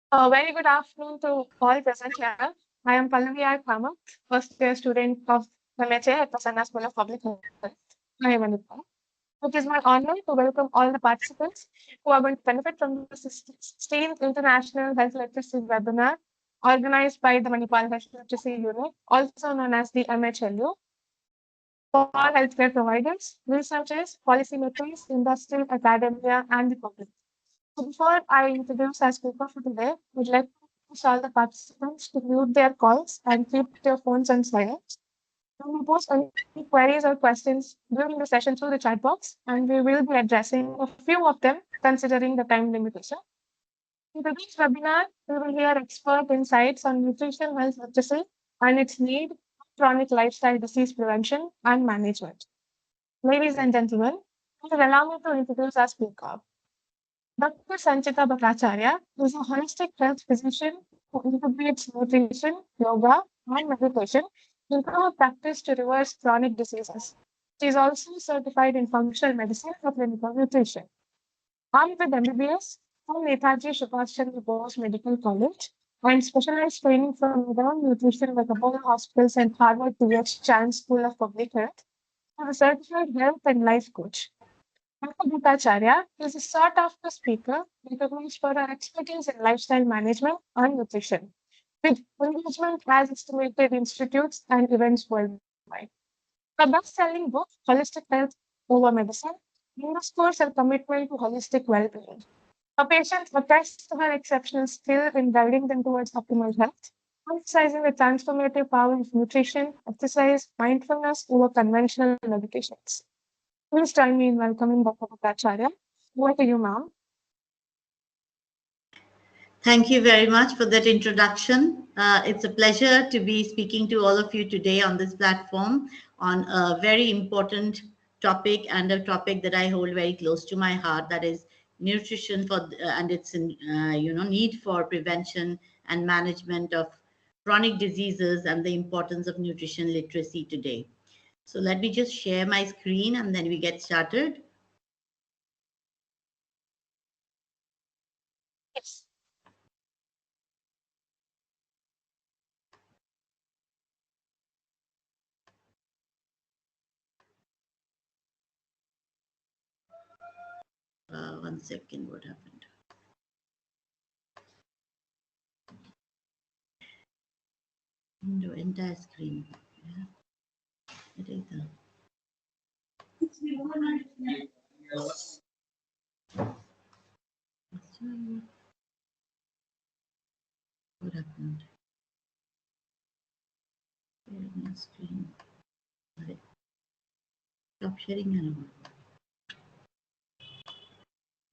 A very good afternoon to all present here. I am Pallavi R. Kama, first year student of MHA at the Sana School of Public Health. I am Manipal. It is my honor to welcome all the participants who are going to benefit from the 16th International Health Literacy webinar organized by the Manipal Health Literacy Unit, also known as the MHLU, for healthcare providers, researchers, policymakers, industry, academia, and the public. So before I introduce our speaker for today, we'd like to request all the participants to mute their calls and keep their phones on silent. You may post any queries or questions during the session through the chat box, and we will be addressing a few of them considering the time limitation. In today's webinar, we will hear expert insights on nutrition health literacy and its need for chronic lifestyle disease prevention and management. Ladies and gentlemen, please allow me to introduce our speaker. Dr. Sanchita Bhattacharya is a holistic health physician who integrates nutrition, yoga, and meditation into her practice to reverse chronic diseases. She is also certified in functional medicine for clinical nutrition. Armed with MBBS from Netaji Subhash Chandra Bose Medical College and specialized training from Modern Nutrition with Apollo Hospitals and Harvard T.H. Chan School of Public Health, she is a certified health and life coach. Dr. Bhattacharya is a sought-after speaker recognized for her expertise in lifestyle management and nutrition, with engagement as estimated institutes and events worldwide. Her best-selling book, Holistic Health Over Medicine, underscores her commitment to holistic well-being. Her patients attest to her exceptional skill in guiding them towards optimal health, emphasizing the transformative power of nutrition, exercise, mindfulness over conventional medications. Please join me in welcoming Dr. Bhattacharya. Over to you, ma'am. Thank you very much for that introduction. It's a pleasure to be speaking to all of you today on this platform on a very important topic and a topic that I hold very close to my heart, that is nutrition and its need for prevention and management of chronic diseases and the importance of nutrition literacy today. So let me just share my screen and then we get started. Yes. 1 second, what happened? Window, entire screen. Yeah. It is what happened? Sharing screen. Right. Stop sharing and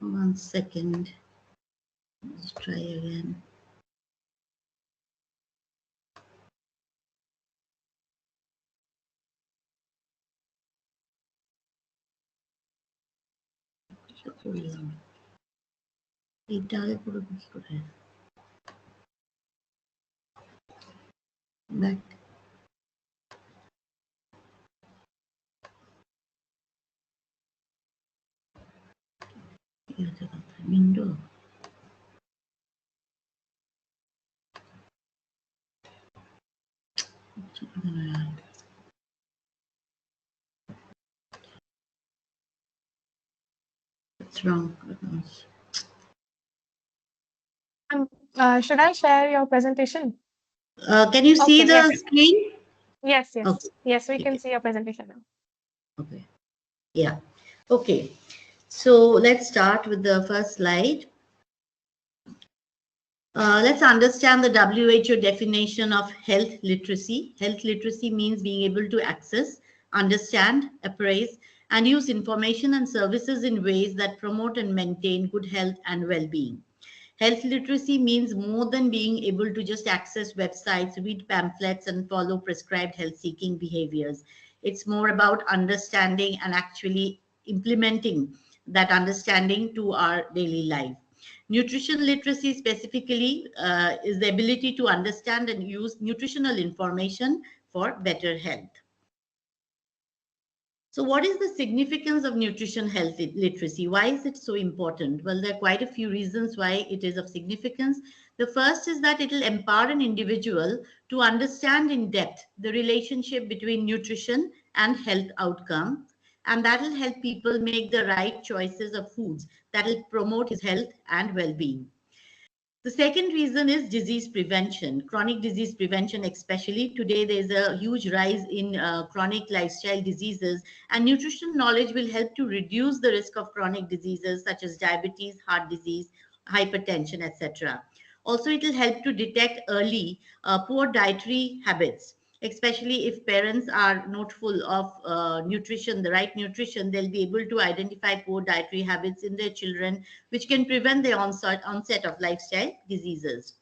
1 second. Let's try again. Back. Window. What's wrong? Should I share your presentation? Can you see Okay, the yes. screen? Yes, yes. Okay. Yes, we can see your presentation now. Okay. Yeah. Okay. So let's start with the first slide. Let's understand the WHO definition of health literacy. Health literacy means being able to access, understand, appraise, and use information and services in ways that promote and maintain good health and well-being. Health literacy means more than being able to just access websites, read pamphlets, and follow prescribed health-seeking behaviors. It's more about understanding and actually implementing that understanding to our daily life. Nutrition literacy specifically is the ability to understand and use nutritional information for better health. So what is the significance of nutrition health literacy? Why is it so important? Well, there are quite a few reasons why it is of significance. The first is that it will empower an individual to understand in depth the relationship between nutrition and health outcome. And that will help people make the right choices of foods that will promote his health and well-being. The second reason is disease prevention, chronic disease prevention, especially today. There's a huge rise in chronic lifestyle diseases, and nutrition knowledge will help to reduce the risk of chronic diseases such as diabetes, heart disease, hypertension, etc. Also, it will help to detect early poor dietary habits, especially if parents are not full of nutrition, the right nutrition. They'll be able to identify poor dietary habits in their children, which can prevent the onset of lifestyle diseases.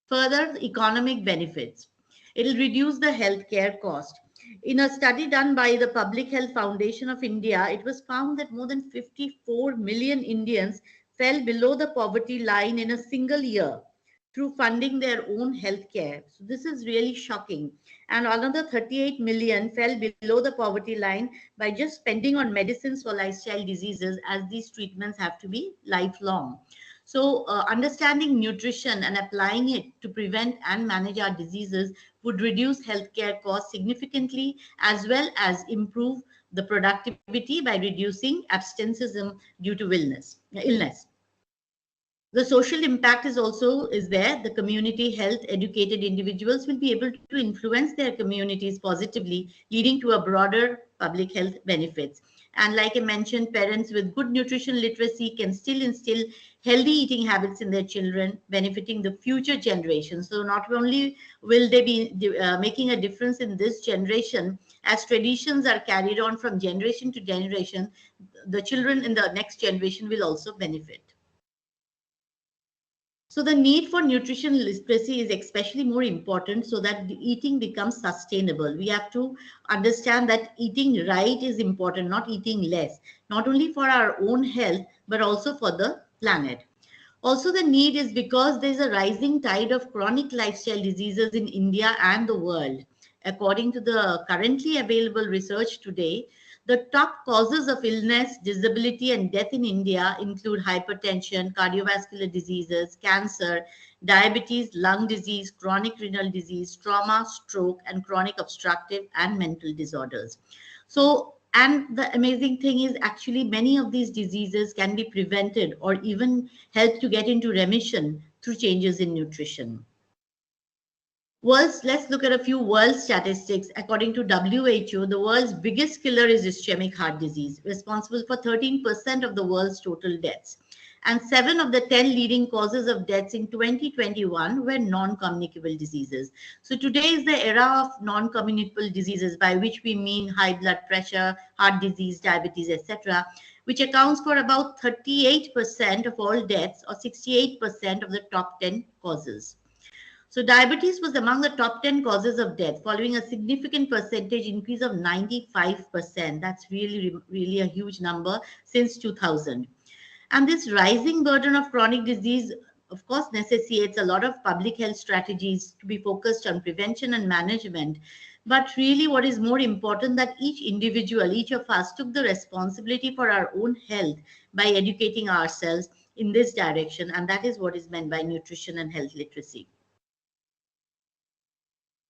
Further, economic benefits. It will reduce the healthcare cost. In a study done by the Public Health Foundation of India, it was found that more than 54 million Indians fell below the poverty line in a single year through funding their own healthcare. So this is really shocking. And another 38 million fell below the poverty line by just spending on medicines for lifestyle diseases, as these treatments have to be lifelong. So, understanding nutrition and applying it to prevent and manage our diseases would reduce healthcare costs significantly, as well as improve the productivity by reducing absenteeism due to illness. The social impact is there. The community health educated individuals will be able to influence their communities positively, leading to a broader public health benefits. And like I mentioned, parents with good nutrition literacy can still instill healthy eating habits in their children, benefiting the future generations. So not only will they be making a difference in this generation, as traditions are carried on from generation to generation, the children in the next generation will also benefit. So the need for nutrition literacy is especially more important so that the eating becomes sustainable. We have to understand that eating right is important, not eating less, not only for our own health, but also for the planet. Also, the need is because there's a rising tide of chronic lifestyle diseases in India and the world. According to the currently available research today, the top causes of illness, disability, and death in India include hypertension, cardiovascular diseases, cancer, diabetes, lung disease, chronic renal disease, trauma, stroke, and chronic obstructive and mental disorders. So, and the amazing thing is actually many of these diseases can be prevented or even helped to get into remission through changes in nutrition. Let's look at a few world statistics. According to WHO, the world's biggest killer is ischemic heart disease, responsible for 13% of the world's total deaths. And 7 of the 10 leading causes of deaths in 2021 were non-communicable diseases. So today is the era of non-communicable diseases, by which we mean high blood pressure, heart disease, diabetes, etc., which accounts for about 38% of all deaths or 68% of the top 10 causes. So diabetes was among the top 10 causes of death, following a significant percentage increase of 95%. That's really a huge number since 2000. And this rising burden of chronic disease, of course, necessitates a lot of public health strategies to be focused on prevention and management. But really, what is more important, that each individual, each of us took the responsibility for our own health by educating ourselves in this direction. And that is what is meant by nutrition and health literacy.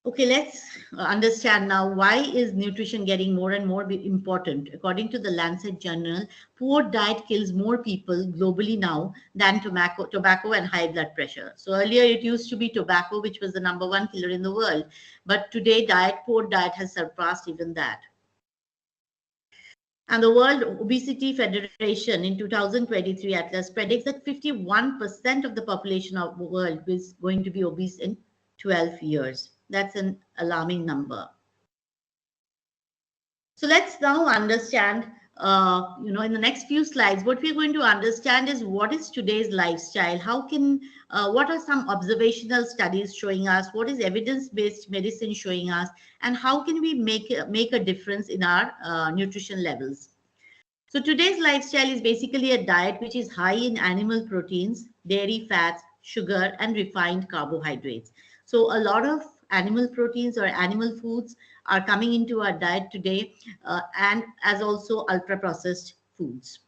Okay, let's understand now, why is nutrition getting more and more important? According to the Lancet Journal, poor diet kills more people globally now than tobacco and high blood pressure. So earlier it used to be tobacco, which was the #1 killer in the world. But today, poor diet has surpassed even that. And the World Obesity Federation in 2023 Atlas predicts that 51% of the population of the world is going to be obese in 12 years. That's an alarming number. So let's now understand, in the next few slides, what we're going to understand is what is today's lifestyle. What are some observational studies showing us? What is evidence-based medicine showing us? And how can we make a difference in our nutrition levels? So today's lifestyle is basically a diet which is high in animal proteins, dairy fats, sugar, and refined carbohydrates. So a lot of animal proteins or animal foods are coming into our diet today, and as also ultra processed foods.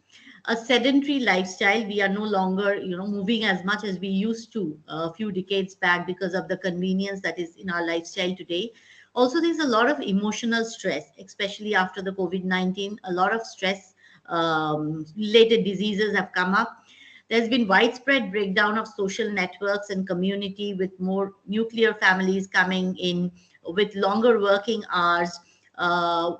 A sedentary lifestyle, we are no longer moving as much as we used to a few decades back because of the convenience that is in our lifestyle today. Also, there's a lot of emotional stress, especially after the COVID-19. A lot of stress related diseases have come up. There's been widespread breakdown of social networks and community, with more nuclear families coming in, with longer working hours, the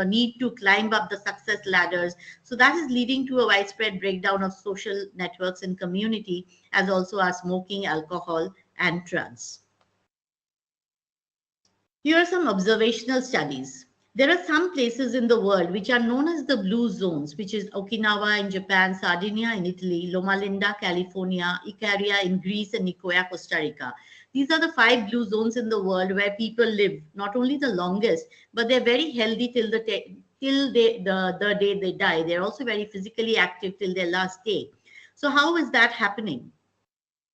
need to climb up the success ladders. So that is leading to a widespread breakdown of social networks and community, as also are smoking, alcohol, and drugs. Here are some observational studies. There are some places in the world which are known as the blue zones, which is Okinawa in Japan, Sardinia in Italy, Loma Linda, California, Icaria in Greece, and Nicoya, Costa Rica. These are the 5 blue zones in the world where people live not only the longest, but they're very healthy till the day they die. They're also very physically active till their last day. So how is that happening?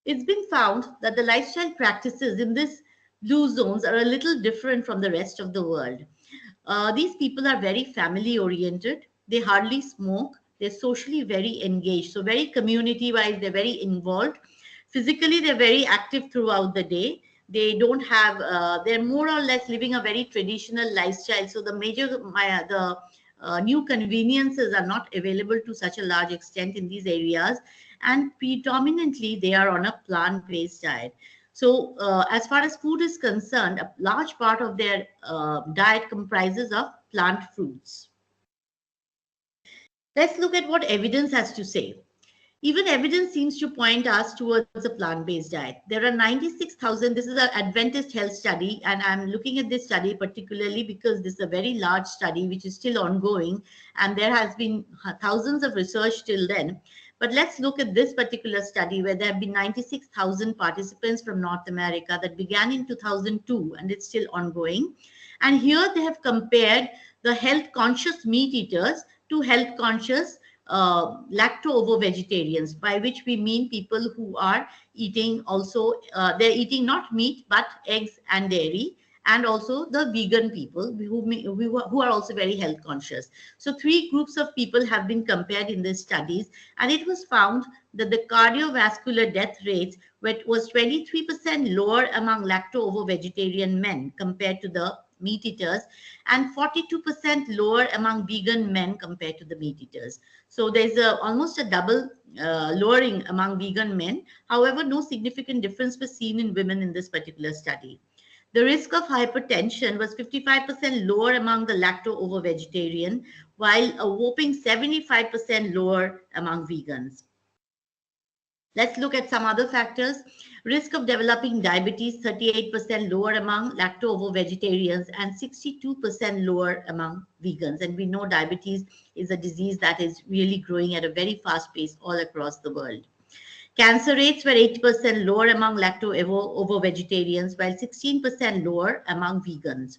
It's been found that the lifestyle practices in these blue zones are a little different from the rest of the world. These people are very family oriented. They hardly smoke. They're socially very engaged. So, very community wise, they're very involved. Physically, they're very active throughout the day. They don't have, they're more or less living a very traditional lifestyle. So, the new conveniences are not available to such a large extent in these areas. And predominantly, they are on a plant based diet. So, as far as food is concerned, a large part of their diet comprises of plant fruits. Let's look at what evidence has to say. Even evidence seems to point us towards a plant-based diet. There are 96,000, this is an Adventist health study, and I'm looking at this study particularly because this is a very large study which is still ongoing, and there has been thousands of research till then. But let's look at this particular study where there have been 96,000 participants from North America that began in 2002, and it's still ongoing. And here they have compared the health conscious meat eaters to health conscious lacto-ovo vegetarians, by which we mean people who are eating also, they're eating not meat, but eggs and dairy, and also the vegan people who are also very health conscious. So 3 groups of people have been compared in these studies, and it was found that the cardiovascular death rates was 23% lower among lacto-ovo vegetarian men compared to the meat eaters, and 42% lower among vegan men compared to the meat eaters. So there's almost a double lowering among vegan men. However, no significant difference was seen in women in this particular study. The risk of hypertension was 55% lower among the lacto-ovo vegetarian, while a whopping 75% lower among vegans. Let's look at some other factors. Risk of developing diabetes, 38% lower among lacto-ovo vegetarians and 62% lower among vegans. And we know diabetes is a disease that is really growing at a very fast pace all across the world. Cancer rates were 8% lower among lacto-ovo vegetarians, while 16% lower among vegans.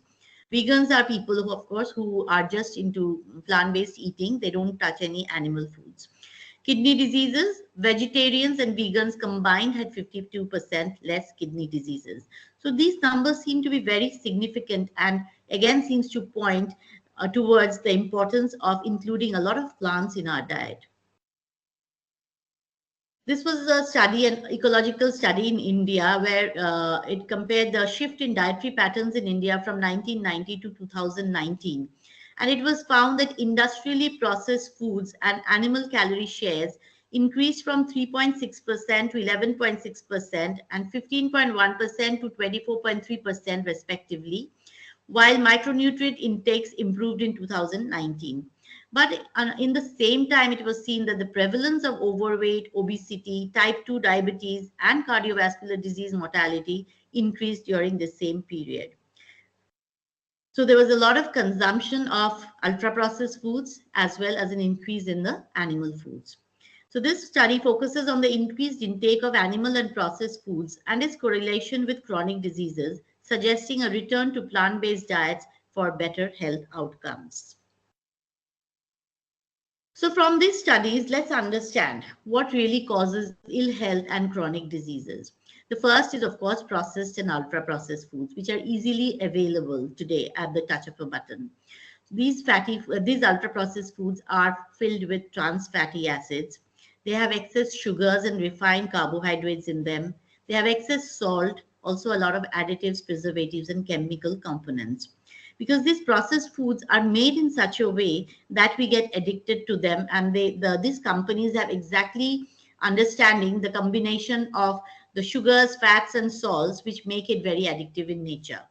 Vegans are people who, of course, who are just into plant-based eating. They don't touch any animal foods. Kidney diseases, vegetarians and vegans combined had 52% less kidney diseases. So these numbers seem to be very significant, and again seems to point towards the importance of including a lot of plants in our diet. This was a study, an ecological study in India, where it compared the shift in dietary patterns in India from 1990 to 2019. And it was found that industrially processed foods and animal calorie shares increased from 3.6% to 11.6% and 15.1% to 24.3% respectively, while micronutrient intakes improved in 2019. But in the same time, it was seen that the prevalence of overweight, obesity, type 2 diabetes, and cardiovascular disease mortality increased during the same period. So there was a lot of consumption of ultra-processed foods as well as an increase in the animal foods. So this study focuses on the increased intake of animal and processed foods and its correlation with chronic diseases, suggesting a return to plant-based diets for better health outcomes. So from these studies, let's understand what really causes ill health and chronic diseases. The first is, of course, processed and ultra-processed foods, which are easily available today at the touch of a button. These ultra-processed foods are filled with trans fatty acids. They have excess sugars and refined carbohydrates in them. They have excess salt, also a lot of additives, preservatives, and chemical components. Because these processed foods are made in such a way that we get addicted to them, and these companies have exactly understanding the combination of the sugars, fats, and salts, which make it very addictive in nature.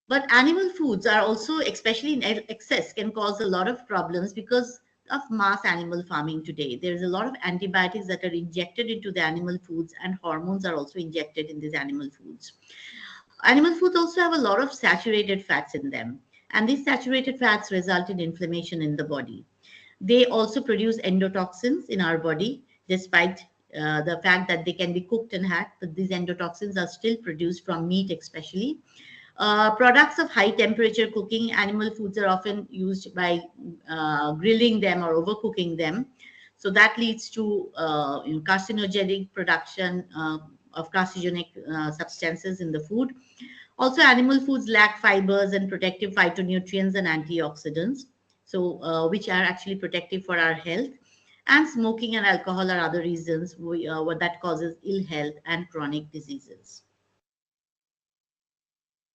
But animal foods are also, especially in excess, can cause a lot of problems because of mass animal farming today. There's a lot of antibiotics that are injected into the animal foods, and hormones are also injected in these animal foods. Animal foods also have a lot of saturated fats in them, and these saturated fats result in inflammation in the body. They also produce endotoxins in our body, despite the fact that they can be cooked and hacked, but these endotoxins are still produced from meat, especially. Products of high temperature cooking, animal foods are often used by grilling them or overcooking them. So that leads to carcinogenic production of carcinogenic substances in the food. Also, animal foods lack fibers and protective phytonutrients and antioxidants, so which are actually protective for our health. And smoking and alcohol are other reasons what that causes ill health and chronic diseases.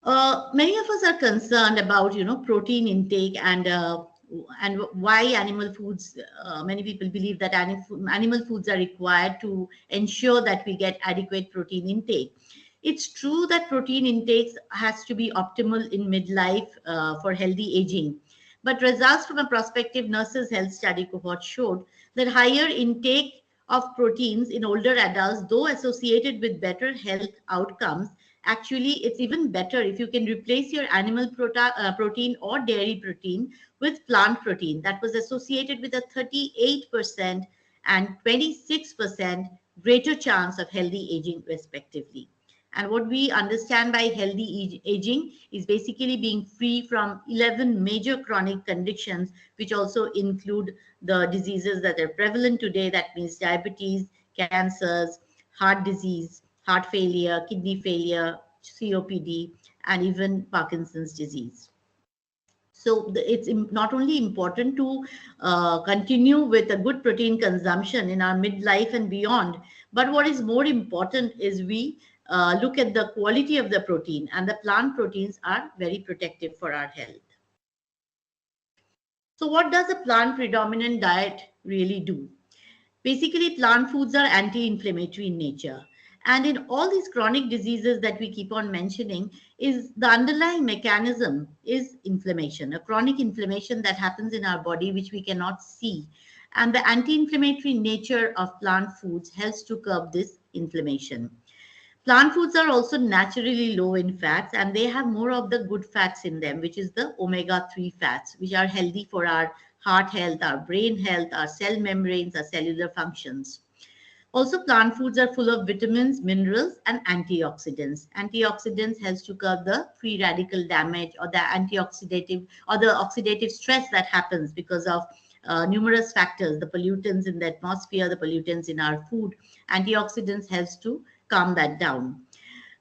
Many of us are concerned about protein intake and why animal foods. Many people believe that animal foods are required to ensure that we get adequate protein intake. It's true that protein intake has to be optimal in midlife for healthy aging, but results from a prospective nurses' health study cohort showed that higher intake of proteins in older adults, though associated with better health outcomes, actually it's even better if you can replace your animal protein or dairy protein with plant protein that was associated with a 38% and 26% greater chance of healthy aging respectively. And what we understand by healthy aging is basically being free from 11 major chronic conditions, which also include the diseases that are prevalent today. That means diabetes, cancers, heart disease, heart failure, kidney failure, COPD, and even Parkinson's disease. So it's not only important to continue with a good protein consumption in our midlife and beyond, but what is more important is we look at the quality of the protein, and the plant proteins are very protective for our health. So what does a plant predominant diet really do? Basically, plant foods are anti-inflammatory in nature. And in all these chronic diseases that we keep on mentioning, is the underlying mechanism is inflammation, a chronic inflammation that happens in our body, which we cannot see. And the anti-inflammatory nature of plant foods helps to curb this inflammation. Plant foods are also naturally low in fats, and they have more of the good fats in them, which is the omega-3 fats, which are healthy for our heart health, our brain health, our cell membranes, our cellular functions. Also, plant foods are full of vitamins, minerals, and antioxidants. Antioxidants helps to curb the free radical damage or the antioxidative or the oxidative stress that happens because of numerous factors, the pollutants in the atmosphere, the pollutants in our food. Antioxidants helps to calm that down.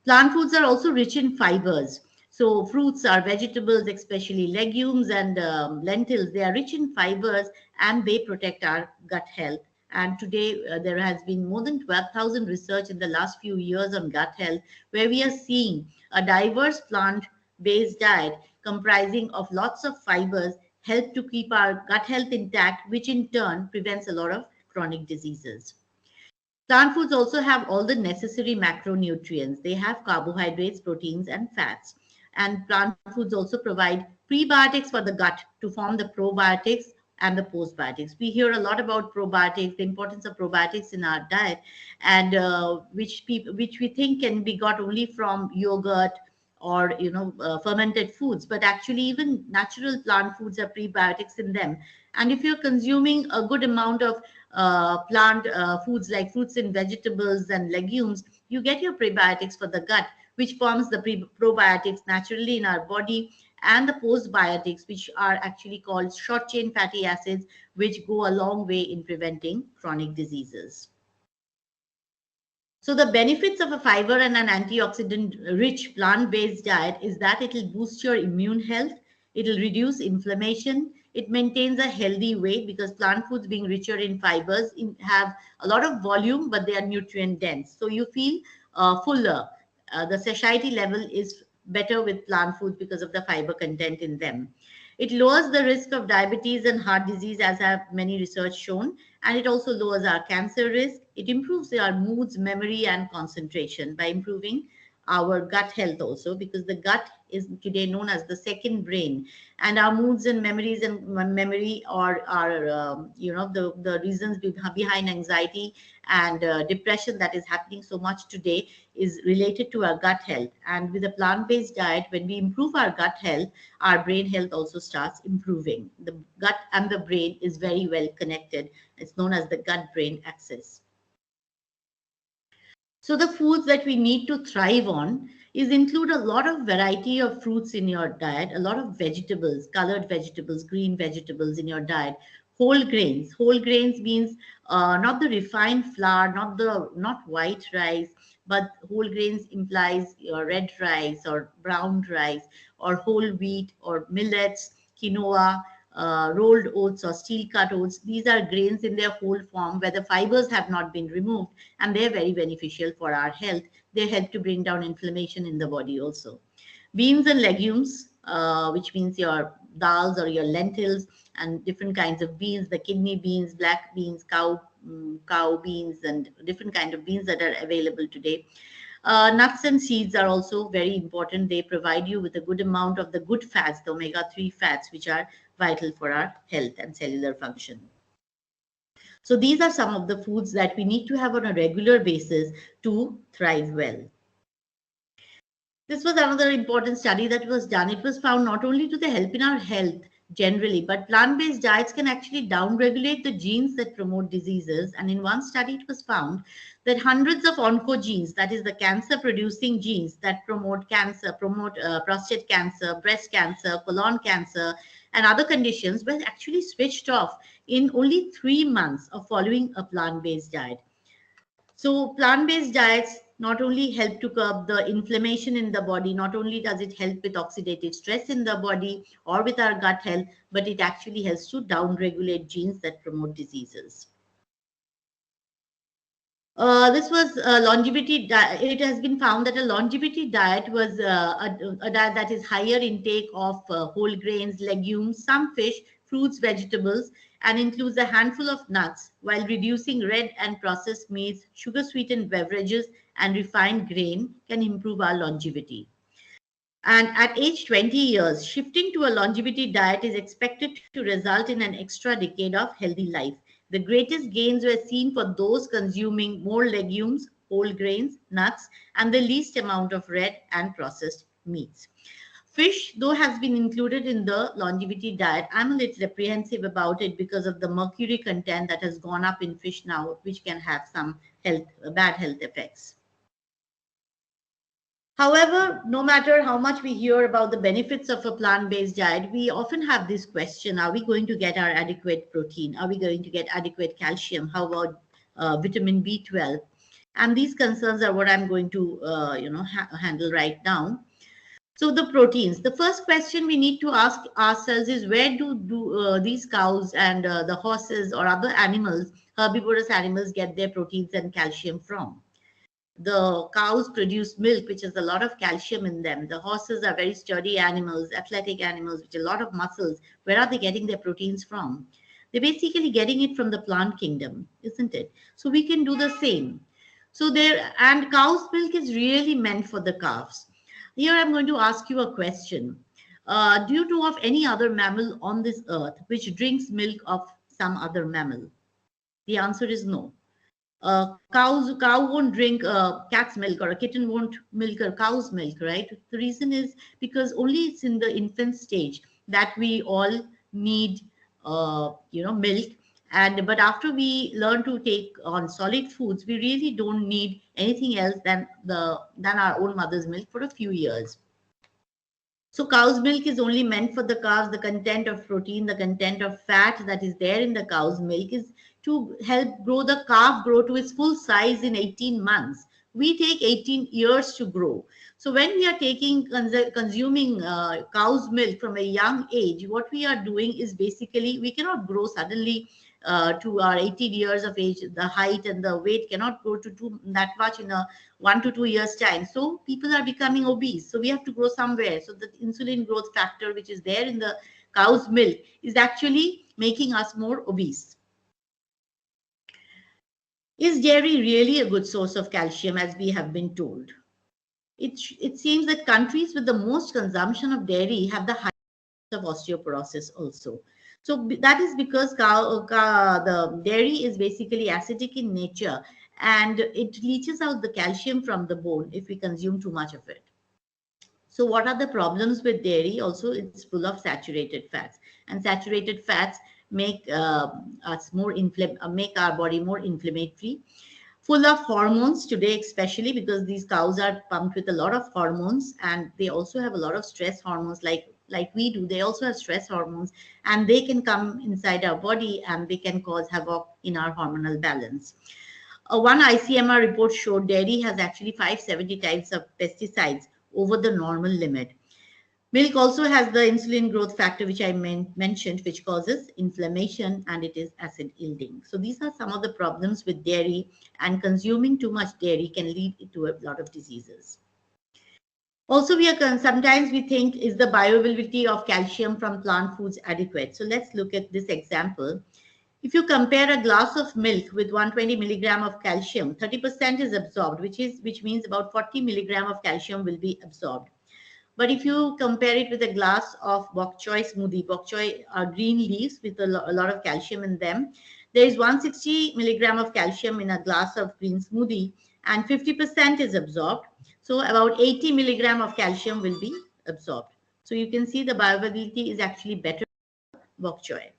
Plant foods are also rich in fibers. So fruits are vegetables, especially legumes and lentils. They are rich in fibers and they protect our gut health. And today there has been more than 12,000 research in the last few years on gut health, where we are seeing a diverse plant-based diet comprising of lots of fibers help to keep our gut health intact, which in turn prevents a lot of chronic diseases. Plant foods also have all the necessary macronutrients. They have carbohydrates, proteins, and fats. And plant foods also provide prebiotics for the gut to form the probiotics and the postbiotics. We hear a lot about probiotics, the importance of probiotics in our diet, and which we think can be got only from yogurt or fermented foods. But actually, even natural plant foods have prebiotics in them. And if you're consuming a good amount of plant foods like fruits and vegetables and legumes, you get your prebiotics for the gut, which forms the probiotics naturally in our body, and the postbiotics, which are actually called short chain fatty acids, which go a long way in preventing chronic diseases. So the benefits of a fiber and an antioxidant-rich plant-based diet is that it will boost your immune health, it will reduce inflammation, it maintains a healthy weight because plant foods being richer in fibers have a lot of volume, but they are nutrient dense. So you feel fuller. The satiety level is better with plant foods because of the fiber content in them. It lowers the risk of diabetes and heart disease, as have many research shown, and it also lowers our cancer risk. It improves our moods, memory, and concentration by improving our gut health also, because the gut is today known as the second brain, and our moods and memories and memory are the reasons behind anxiety and depression that is happening so much today is related to our gut health. And with a plant-based diet, when we improve our gut health, our brain health also starts improving. The gut and the brain is very well connected. It's known as the gut-brain axis. So the foods that we need to thrive on is include a lot of variety of fruits in your diet, a lot of vegetables, colored vegetables, green vegetables in your diet, whole grains. Whole grains means not the refined flour, not white rice, but whole grains implies your red rice or brown rice or whole wheat or millets, quinoa, rolled oats or steel cut oats. These are grains in their whole form where the fibers have not been removed, and they're very beneficial for our health. They help to bring down inflammation in the body also. Beans and legumes, which means your dals or your lentils and different kinds of beans, the kidney beans, black beans, cow beans, and different kind of beans that are available today. Nuts and seeds are also very important. They provide you with a good amount of the good fats, the omega-3 fats, which are vital for our health and cellular function. So these are some of the foods that we need to have on a regular basis to thrive well. This was another important study that was done. It was found not only to the help in our health generally, but plant-based diets can actually downregulate the genes that promote diseases. And in one study, it was found that hundreds of oncogenes, that is the cancer-producing genes that promote cancer, prostate cancer, breast cancer, colon cancer, and other conditions, were actually switched off in only 3 months of following a plant-based diet. So plant-based diets not only help to curb the inflammation in the body, not only does it help with oxidative stress in the body or with our gut health, but it actually helps to downregulate genes that promote diseases. This was a longevity diet. It has been found that a longevity diet was a diet that is higher intake of whole grains, legumes, some fish, fruits, vegetables, and includes a handful of nuts, while reducing red and processed meats, sugar-sweetened beverages, and refined grain can improve our longevity. And at age 20 years, shifting to a longevity diet is expected to result in an extra decade of healthy life. The greatest gains were seen for those consuming more legumes, whole grains, nuts, and the least amount of red and processed meats. Fish, though, has been included in the longevity diet. I'm a little apprehensive about it because of the mercury content that has gone up in fish now, which can have some bad health effects. However, no matter how much we hear about the benefits of a plant-based diet, we often have this question: are we going to get our adequate protein? Are we going to get adequate calcium? How about vitamin B12? And these concerns are what I'm going to handle right now. So the proteins. The first question we need to ask ourselves is, where do these cows and the horses or other animals, herbivorous animals, get their proteins and calcium from? The cows produce milk, which has a lot of calcium in them. The horses are very sturdy animals, athletic animals with a lot of muscles. Where are they getting their proteins from? They're basically getting it from the plant kingdom, isn't it? So we can do the same. So and cow's milk is really meant for the calves. Here I'm going to ask you a question. Do you know of any other mammal on this earth which drinks milk of some other mammal? The answer is no. Cow won't drink cat's milk, or a kitten won't milk a cow's milk, right? The reason is because only it's in the infant stage that we all need milk. And but after we learn to take on solid foods, we really don't need anything else than our own mother's milk for a few years. So cow's milk is only meant for the calves. The content of protein, the content of fat that is there in the cow's milk is to help the calf grow to its full size in 18 months. we take 18 years to grow. So when we are consuming cow's milk from a young age, what we are doing is basically we cannot grow suddenly to our 18 years of age. The height and the weight cannot grow to that much in a 1 to 2 years time. So people are becoming obese. So we have to grow somewhere. So the insulin growth factor, which is there in the cow's milk, is actually making us more obese. Is dairy really a good source of calcium, as we have been told? It seems that countries with the most consumption of dairy have the highest of osteoporosis also. So that is because the dairy is basically acidic in nature, and it leaches out the calcium from the bone if we consume too much of it. So what are the problems with dairy? Also, it's full of saturated fats, and saturated fats make us make our body more inflammatory, full of hormones today, especially because these cows are pumped with a lot of hormones, and they also have a lot of stress hormones like we do. They also have stress hormones, and they can come inside our body and they can cause havoc in our hormonal balance. One ICMR report showed dairy has actually 570 types of pesticides over the normal limit. Milk also has the insulin growth factor, which I mentioned, which causes inflammation, and it is acid yielding. So these are some of the problems with dairy, and consuming too much dairy can lead to a lot of diseases. Also, sometimes we think, is the bioavailability of calcium from plant foods adequate? So let's look at this example. If you compare a glass of milk with 120 milligram of calcium, 30% is absorbed, which means about 40 milligram of calcium will be absorbed. But if you compare it with a glass of bok choy smoothie, bok choy are green leaves with a lot of calcium in them. There is 160 milligram of calcium in a glass of green smoothie, and 50% is absorbed. So about 80 milligram of calcium will be absorbed. So you can see the bioavailability is actually better bok choy.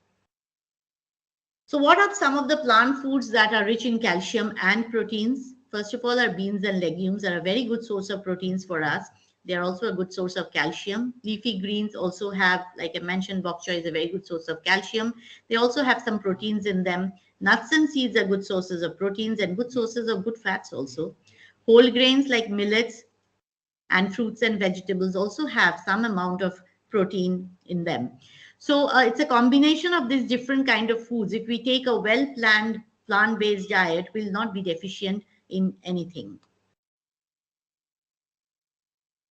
So what are some of the plant foods that are rich in calcium and proteins? First of all, our beans and legumes are a very good source of proteins for us. They are also a good source of calcium. Leafy greens also have, like I mentioned, bok choy is a very good source of calcium. They also have some proteins in them. Nuts and seeds are good sources of proteins and good sources of good fats also. Whole grains like millets and fruits and vegetables also have some amount of protein in them. So it's a combination of these different kind of foods. If we take a well-planned plant-based diet, we'll not be deficient in anything.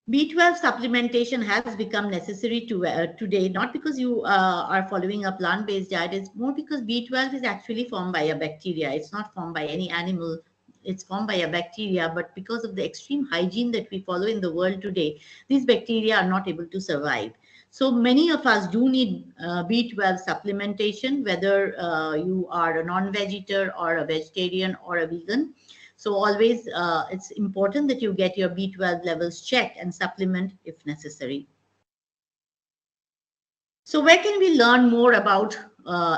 B12 supplementation has become necessary today, not because you are following a plant-based diet. It's more because B12 is actually formed by a bacteria. It's not formed by any animal. It's formed by a bacteria, but because of the extreme hygiene that we follow in the world today, these bacteria are not able to survive. So many of us do need B12 supplementation, whether you are a non-vegetarian or a vegetarian or a vegan. So always it's important that you get your B12 levels checked and supplement if necessary. So where can we learn more about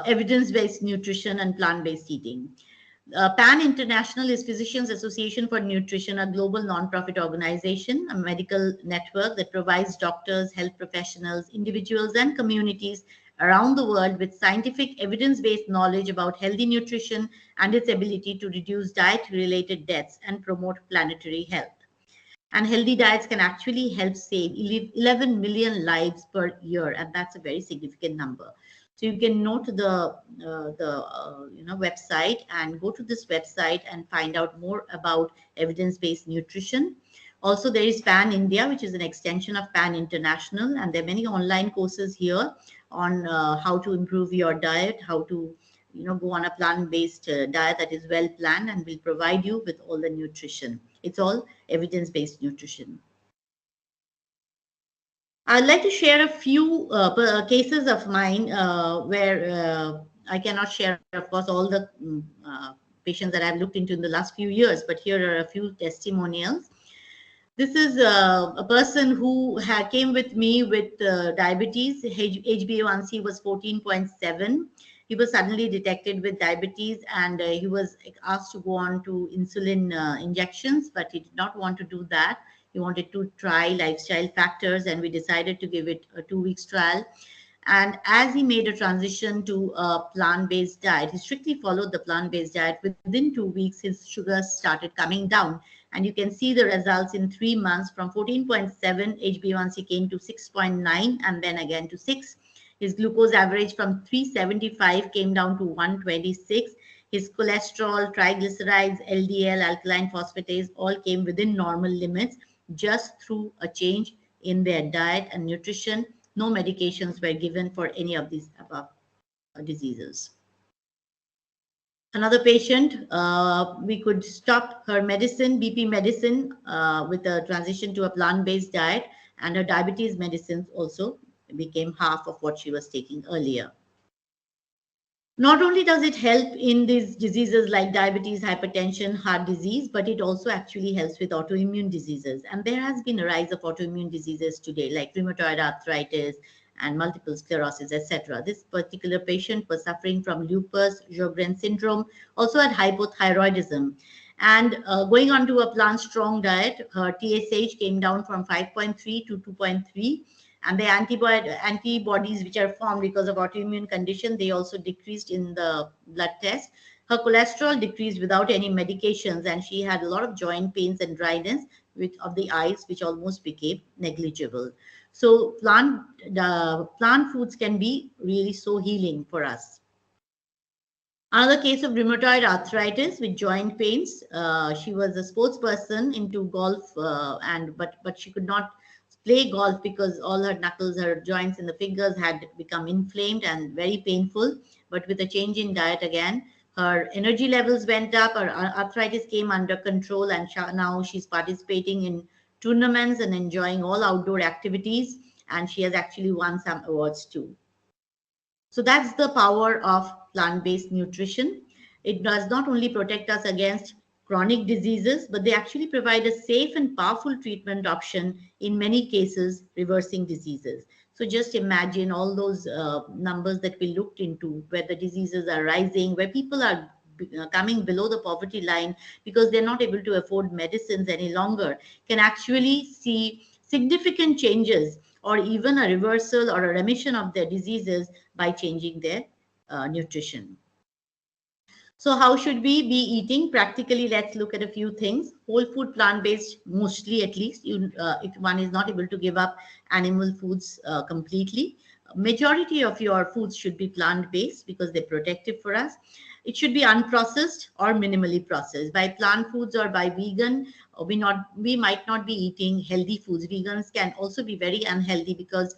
evidence-based nutrition and plant-based eating? PAN International is Physicians Association for Nutrition, a global non-profit organization, a medical network that provides doctors, health professionals, individuals, and communities around the world with scientific evidence-based knowledge about healthy nutrition and its ability to reduce diet-related deaths and promote planetary health. And healthy diets can actually help save 11 million lives per year, and that's a very significant number. So you can note the website and go to this website and find out more about evidence-based nutrition. Also, there is PAN India, which is an extension of PAN International, and there are many online courses here on how to improve your diet, how to go on a plant-based diet that is well planned and will provide you with all the nutrition. It's all evidence-based nutrition. I'd like to share a few cases of mine where I cannot share, of course, all the patients that I've looked into in the last few years, but here are a few testimonials. This is a person who came with me with diabetes. HbA1c was 14.7. He was suddenly detected with diabetes, and he was asked to go on to insulin injections, but he did not want to do that. He wanted to try lifestyle factors, and we decided to give it a 2 weeks trial. And as he made a transition to a plant-based diet, he strictly followed the plant-based diet. Within 2 weeks, his sugars started coming down. And you can see the results in 3 months. From 14.7, HbA1c came to 6.9 and then again to 6. His glucose average from 375 came down to 126. His cholesterol, triglycerides, LDL, alkaline phosphatase all came within normal limits just through a change in their diet and nutrition. No medications were given for any of these above diseases. Another patient, we could stop her medicine, BP medicine, with a transition to a plant-based diet, and her diabetes medicines also became half of what she was taking earlier. Not only does it help in these diseases like diabetes, hypertension, heart disease, but it also actually helps with autoimmune diseases. And there has been a rise of autoimmune diseases today, like rheumatoid arthritis and multiple sclerosis, etc. This particular patient was suffering from lupus, Sjogren's syndrome, also had hypothyroidism. And going on to a plant strong diet, her TSH came down from 5.3 to 2.3, and the antibodies which are formed because of autoimmune condition, they also decreased in the blood test. Her cholesterol decreased without any medications, and she had a lot of joint pains and dryness of the eyes, which almost became negligible. So plant foods can be really so healing for us. Another case of rheumatoid arthritis with joint pains. She was a sports person into golf, but she could not play golf because all her knuckles, her joints in the fingers had become inflamed and very painful. But with a change in diet again, her energy levels went up, her arthritis came under control, and now she's participating in tournaments and enjoying all outdoor activities. And she has actually won some awards too. So that's the power of plant-based nutrition. It does not only protect us against chronic diseases, but they actually provide a safe and powerful treatment option, in many cases, reversing diseases. So just imagine all those numbers that we looked into, where the diseases are rising, where people are coming below the poverty line because they're not able to afford medicines any longer, can actually see significant changes or even a reversal or a remission of their diseases by changing their nutrition. So how should we be eating? Practically, let's look at a few things. Whole food, plant-based, mostly at least. If one is not able to give up animal foods completely, majority of your foods should be plant-based because they're protective for us. It should be unprocessed or minimally processed. By plant foods or by vegan, we might not be eating healthy foods. Vegans can also be very unhealthy because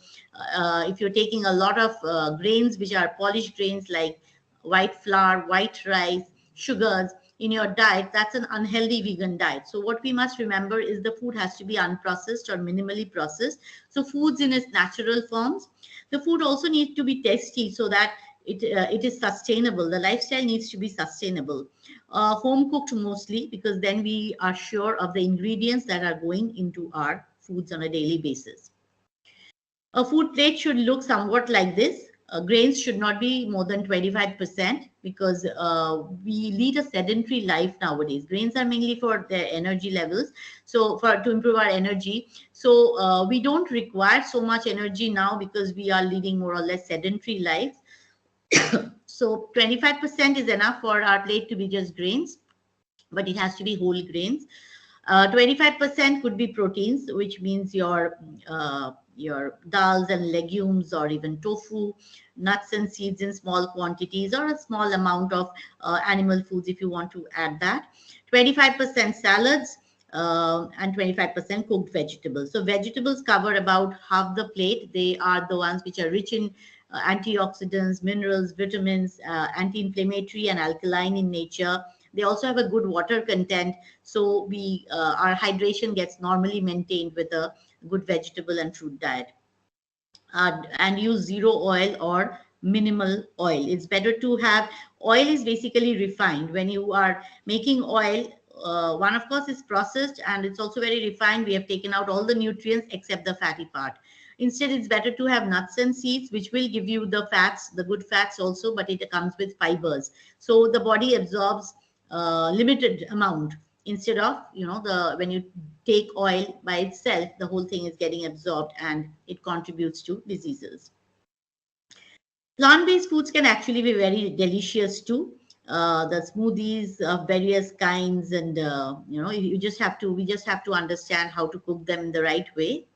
if you're taking a lot of grains which are polished grains like white flour, white rice, sugars in your diet, that's an unhealthy vegan diet. So what we must remember is the food has to be unprocessed or minimally processed. So foods in its natural forms. The food also needs to be tasty so that it is sustainable. The lifestyle needs to be sustainable. Home cooked mostly, because then we are sure of the ingredients that are going into our foods on a daily basis. A food plate should look somewhat like this. Grains should not be more than 25% because we lead a sedentary life nowadays. Grains are mainly for their energy levels, so to improve our energy. So we don't require so much energy now because we are leading more or less sedentary lives. So 25% is enough for our plate to be just grains, but it has to be whole grains. 25% could be proteins, which means your dals and legumes, or even tofu, nuts and seeds in small quantities, or a small amount of animal foods if you want to add that. 25% salads, and 25% cooked vegetables. So vegetables cover about half the plate. They are the ones which are rich in antioxidants, minerals, vitamins, anti-inflammatory and alkaline in nature. They also have a good water content, so our hydration gets normally maintained with a good vegetable and fruit diet. And use zero oil or minimal oil. It's better to have oil is basically refined. When you are making oil, one of course is processed and it's also very refined. We have taken out all the nutrients except the fatty part. Instead, it's better to have nuts and seeds, which will give you the fats, the good fats also, but it comes with fibers. So the body absorbs limited amount instead of, when you take oil by itself, the whole thing is getting absorbed and it contributes to diseases. Plant-based foods can actually be very delicious too. The smoothies of various kinds, and we just have to understand how to cook them in the right way.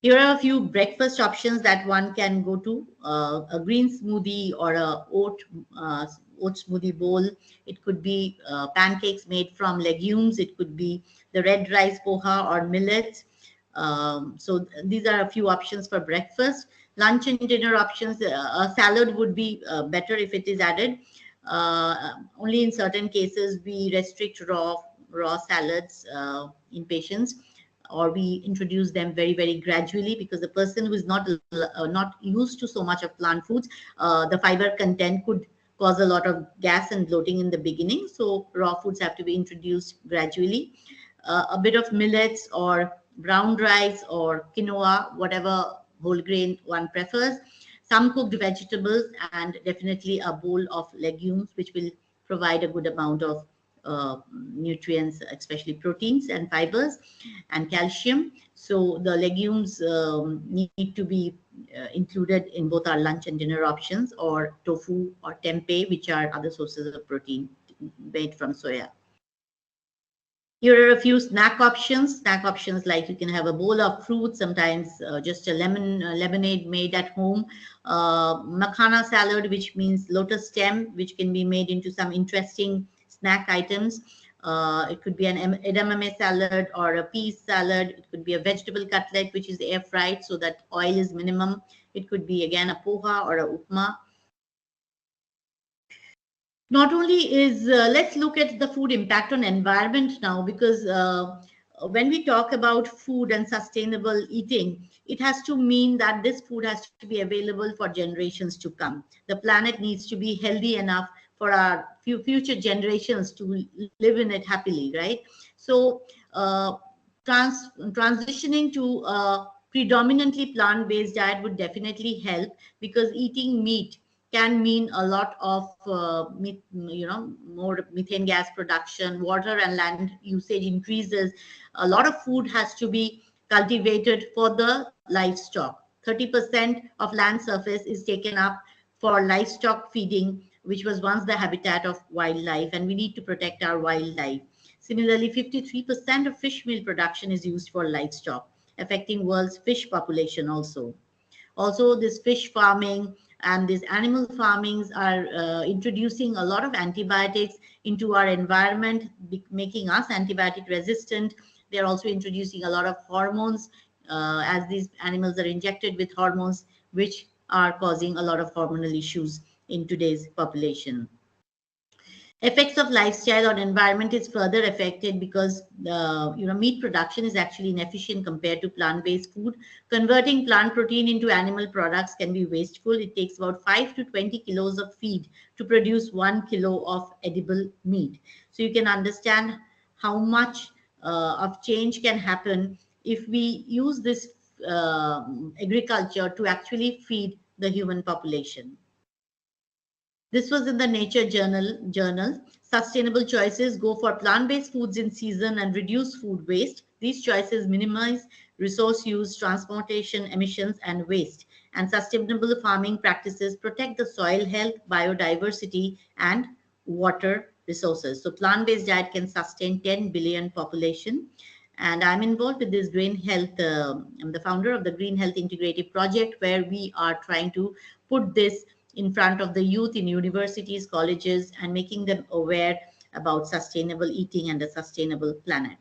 Here are a few breakfast options that one can go to: a green smoothie or a oat smoothie bowl. It could be pancakes made from legumes. It could be the red rice poha or millet. So these are a few options for breakfast. Lunch and dinner options: a salad would be better if it is added. Only in certain cases we restrict raw salads in patients, or we introduce them very very gradually, because the person who is not used to so much of plant foods, the fiber content could cause a lot of gas and bloating in the beginning. So raw foods have to be introduced gradually. A bit of millets or brown rice or quinoa, whatever whole grain one prefers. Some cooked vegetables, and definitely a bowl of legumes, which will provide a good amount of nutrients, especially proteins and fibers and calcium. So the legumes need to be included in both our lunch and dinner options, or tofu or tempeh, which are other sources of protein made from soya. Here are a few snack options. Snack options like you can have a bowl of fruit, sometimes just a lemonade made at home. Makhana salad, which means lotus stem, which can be made into some interesting snack items. It could be an edamame salad or a peas salad. It could be a vegetable cutlet, which is air fried so that oil is minimum. It could be again a poha or a upma. Not only is Let's look at the food impact on environment now, because when we talk about food and sustainable eating, it has to mean that this food has to be available for generations to come. The planet needs to be healthy enough for our future generations to live in it happily, right? So transitioning to a predominantly plant-based diet would definitely help, because eating meat can mean a lot of more methane gas production. Water and land usage increases. A lot of food has to be cultivated for the livestock. 30% of land surface is taken up for livestock feeding, which was once the habitat of wildlife, and we need to protect our wildlife. Similarly, 53% of fish meal production is used for livestock, affecting world's fish population also. Also, this fish farming and these animal farmings are introducing a lot of antibiotics into our environment, making us antibiotic resistant. They're also introducing a lot of hormones, as these animals are injected with hormones, which are causing a lot of hormonal issues in today's population. Effects of lifestyle on environment is further affected because meat production is actually inefficient compared to plant-based food. Converting plant protein into animal products can be wasteful. It takes about 5 to 20 kilos of feed to produce 1 kilo of edible meat. So you can understand how much of change can happen if we use this agriculture to actually feed the human population. This was in the Nature journal. Sustainable choices go for plant-based foods in season and reduce food waste. These choices minimize resource use, transportation emissions, and waste. And sustainable farming practices protect the soil health, biodiversity, and water resources. So plant-based diet can sustain 10 billion population. And I'm involved with this Green Health. I'm the founder of the Green Health Integrative Project, where we are trying to put this in front of the youth in universities, colleges, and making them aware about sustainable eating and a sustainable planet.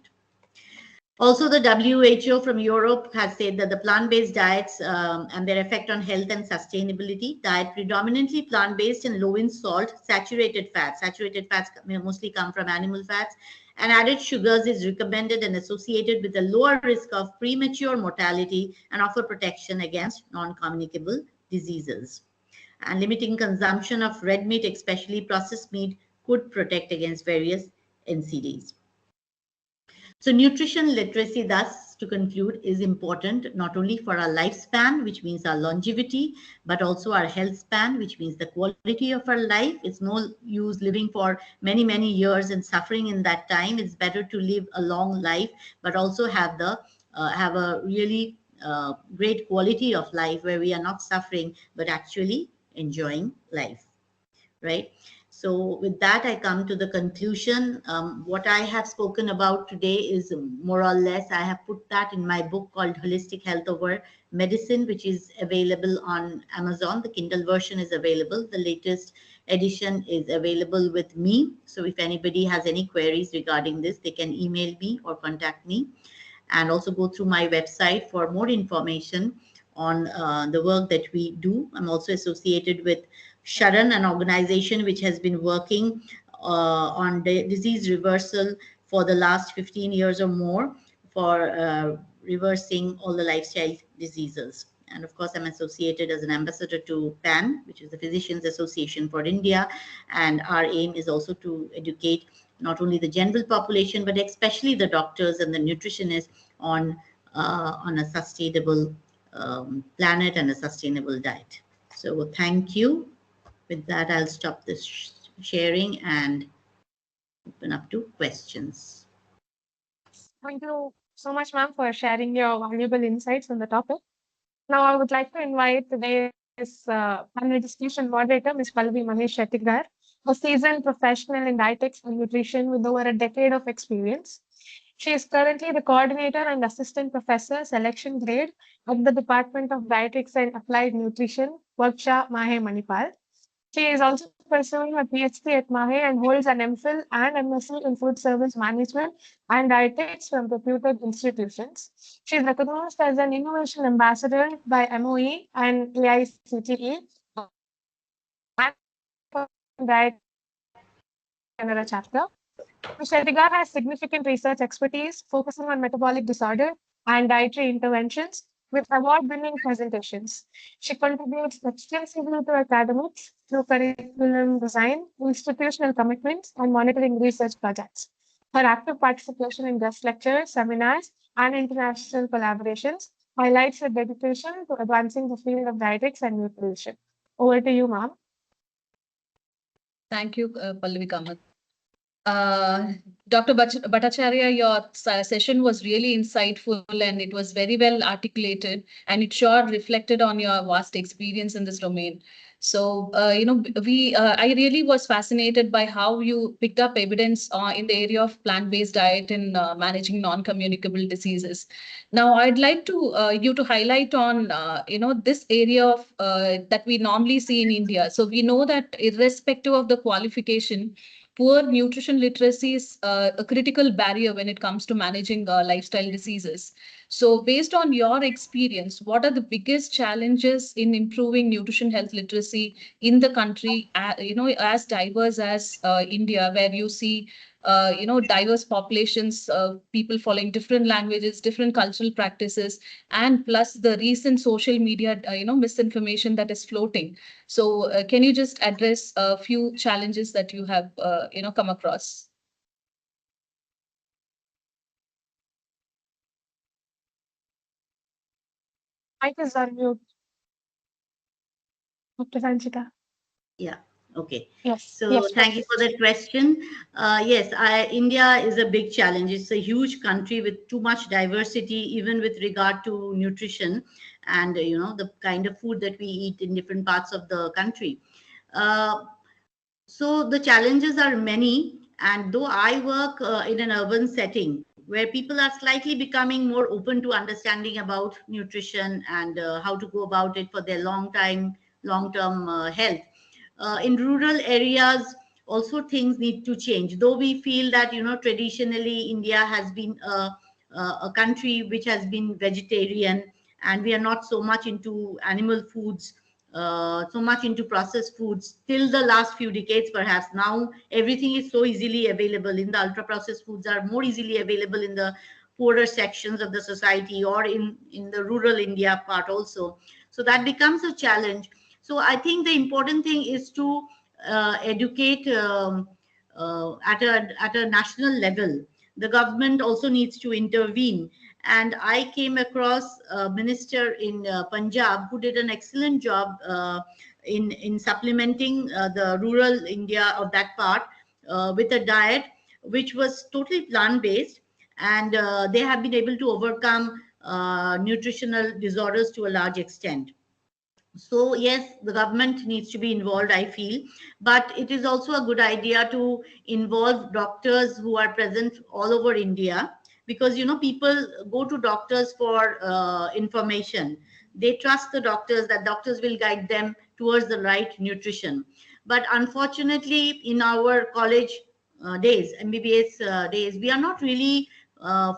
Also, the WHO from Europe has said that the plant-based diets and their effect on health and sustainability. Diet predominantly plant-based and low in salt, saturated fats. Saturated fats mostly come from animal fats. And added sugars is recommended and associated with a lower risk of premature mortality and offer protection against non-communicable diseases. And limiting consumption of red meat, especially processed meat, could protect against various NCDs. So nutrition literacy, thus, to conclude, is important not only for our lifespan, which means our longevity, but also our health span, which means the quality of our life. It's no use living for many, many years and suffering in that time. It's better to live a long life, but also have a really great quality of life where we are not suffering, but actually enjoying life, right? So with that, I come to the conclusion. What I have spoken about today is more or less, I have put that in my book called Holistic Health Over Medicine, which is available on Amazon. The Kindle version is available. The latest edition is available with me. So if anybody has any queries regarding this, they can email me or contact me, and also go through my website for more information on the work that we do. I'm also associated with Sharan, an organization which has been working on disease reversal for the last 15 years or more, for reversing all the lifestyle diseases. And of course, I'm associated as an ambassador to PAN, which is the Physicians Association for India. And our aim is also to educate not only the general population, but especially the doctors and the nutritionists on a sustainable planet and a sustainable diet. So thank you. With that, I'll stop this sharing and open up to questions. Thank you so much, ma'am, for sharing your valuable insights on the topic. Now, I would like to invite today's panel discussion moderator, Ms. Pallavi Mahesh Shettigar, a seasoned professional in dietetics and nutrition with over a decade of experience. She is currently the coordinator and assistant professor selection grade at the Department of Dietetics and Applied Nutrition, Workshop MAHE Manipal. She is also pursuing a PhD at MAHE and holds an MPhil and MSc in Food Service Management and Dietetics from reputed institutions. She is recognized as an Innovation Ambassador by MOE and AICTE and Diet Canada chapter. Ms. Shettigar has significant research expertise focusing on metabolic disorder and dietary interventions with award-winning presentations. She contributes extensively to academics through curriculum design, institutional commitments, and monitoring research projects. Her active participation in guest lectures, seminars, and international collaborations highlights her dedication to advancing the field of dietetics and nutrition. Over to you, ma'am. Thank you, Pallavi Kamath. Dr. Bhattacharya, your session was really insightful and it was very well articulated, and it sure reflected on your vast experience in this domain. So, I really was fascinated by how you picked up evidence in the area of plant-based diet and managing non-communicable diseases. Now, I'd like to you to highlight on this area of that we normally see in India. So we know that irrespective of the qualification, poor nutrition literacy is a critical barrier when it comes to managing lifestyle diseases. So based on your experience, what are the biggest challenges in improving nutrition health literacy in the country, as diverse as India, where you see diverse populations, people following different languages, different cultural practices, and plus the recent social media, misinformation that is floating. So can you just address a few challenges that you have, come across? Mic is on mute, Dr. Sanchita. Yeah. Okay. Yes. So Yes. thank you for that question. Yes, India is a big challenge. It's a huge country with too much diversity, even with regard to nutrition and the kind of food that we eat in different parts of the country. So the challenges are many, and though I work in an urban setting where people are slightly becoming more open to understanding about nutrition and how to go about it for their long-term health. In rural areas, also things need to change. Though we feel that traditionally India has been a country which has been vegetarian, and we are not so much into animal foods, so much into processed foods till the last few decades. Perhaps now everything is so easily available. In the ultra processed foods are more easily available in the poorer sections of the society, or in the rural India part also. So that becomes a challenge. So I think the important thing is to educate at a national level. The government also needs to intervene. And I came across a minister in Punjab who did an excellent job in supplementing the rural India of that part with a diet which was totally plant-based, and they have been able to overcome nutritional disorders to a large extent. So yes, the government needs to be involved, I feel, but it is also a good idea to involve doctors who are present all over India, because people go to doctors for information. They trust the doctors, that doctors will guide them towards the right nutrition. But unfortunately, in our college days, MBBS days, we are not really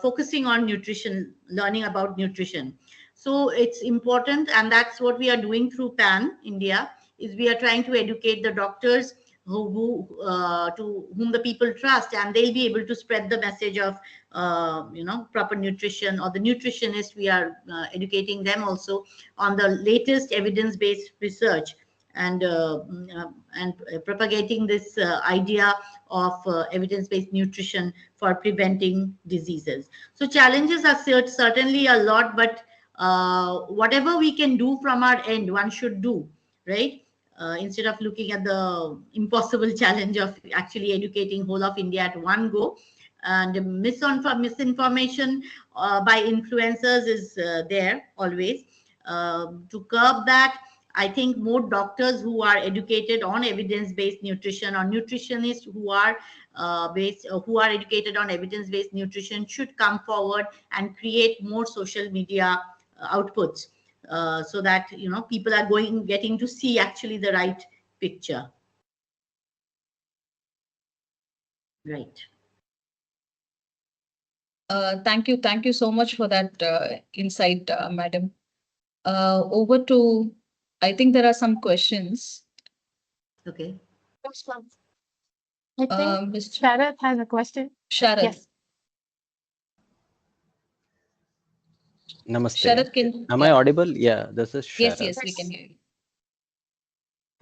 focusing on nutrition, learning about nutrition. So it's important, and that's what we are doing through PAN India. Is we are trying to educate the doctors to whom the people trust, and they'll be able to spread the message of proper nutrition, or the nutritionist. We are educating them also on the latest evidence-based research, and propagating this idea of evidence-based nutrition for preventing diseases. So challenges are certainly a lot, but whatever we can do from our end, one should do, right? Instead of looking at the impossible challenge of actually educating whole of India at one go. And misinformation by influencers is there always. To curb that, I think more doctors who are educated on evidence-based nutrition, or nutritionists who are educated on evidence-based nutrition, should come forward and create more social media outputs, so that people are getting to see actually the right picture. Right. Thank you so much for that insight, madam. Over to, I think there are some questions. Okay. First one. I think Mr. Sharad has a question. Sharad. Yes. Namaste. Sharad, can Am I audible? Yeah, this is Yes, Sharad. yes, we can hear you.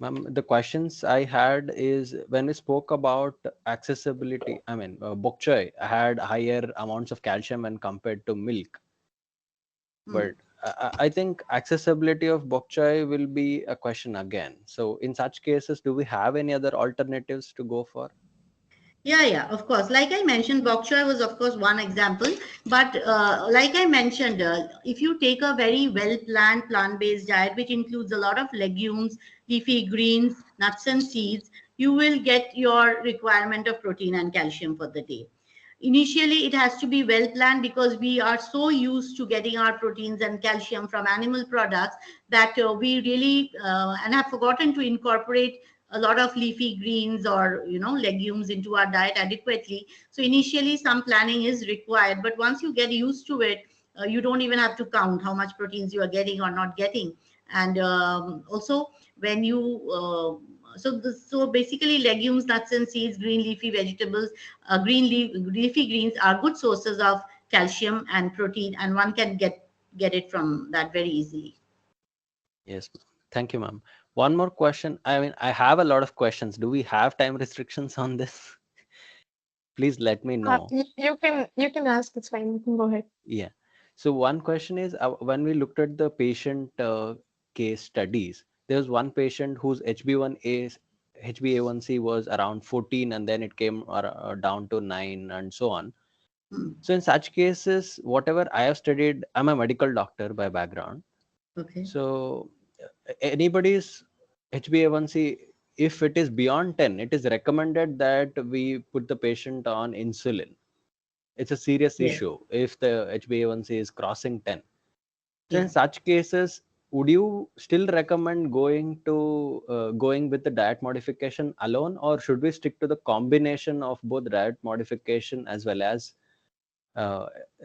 Ma'am, the questions I had is when we spoke about accessibility, I mean, bok choy had higher amounts of calcium when compared to milk. But I think accessibility of bok choy will be a question again. So in such cases, do we have any other alternatives to go for? Yeah, of course. Like I mentioned, bok choy was, of course, one example. But like I mentioned, if you take a very well-planned plant-based diet, which includes a lot of legumes, leafy greens, nuts, and seeds, you will get your requirement of protein and calcium for the day. Initially, it has to be well planned, because we are so used to getting our proteins and calcium from animal products that we really and have forgotten to incorporate a lot of leafy greens or legumes into our diet adequately. So initially some planning is required, but once you get used to it, you don't even have to count how much proteins you are getting or not getting. And also when you so basically legumes, nuts and seeds, green leafy vegetables, leafy greens are good sources of calcium and protein, and one can get it from that very easily. Yes, thank you, ma'am. One more question. I mean, I have a lot of questions. Do we have time restrictions on this? Please let me know. You can ask. It's fine. You can go ahead. Yeah. So one question is, when we looked at the patient case studies, there was one patient whose HbA1c was around 14, and then it came down to 9 and so on. So in such cases, whatever I have studied, I'm a medical doctor by background. Okay. So anybody's HbA1c, if it is beyond 10, it is recommended that we put the patient on insulin. It's a serious issue if the HbA1c is crossing 10. So in such cases, would you still recommend going with the diet modification alone, or should we stick to the combination of both diet modification as well as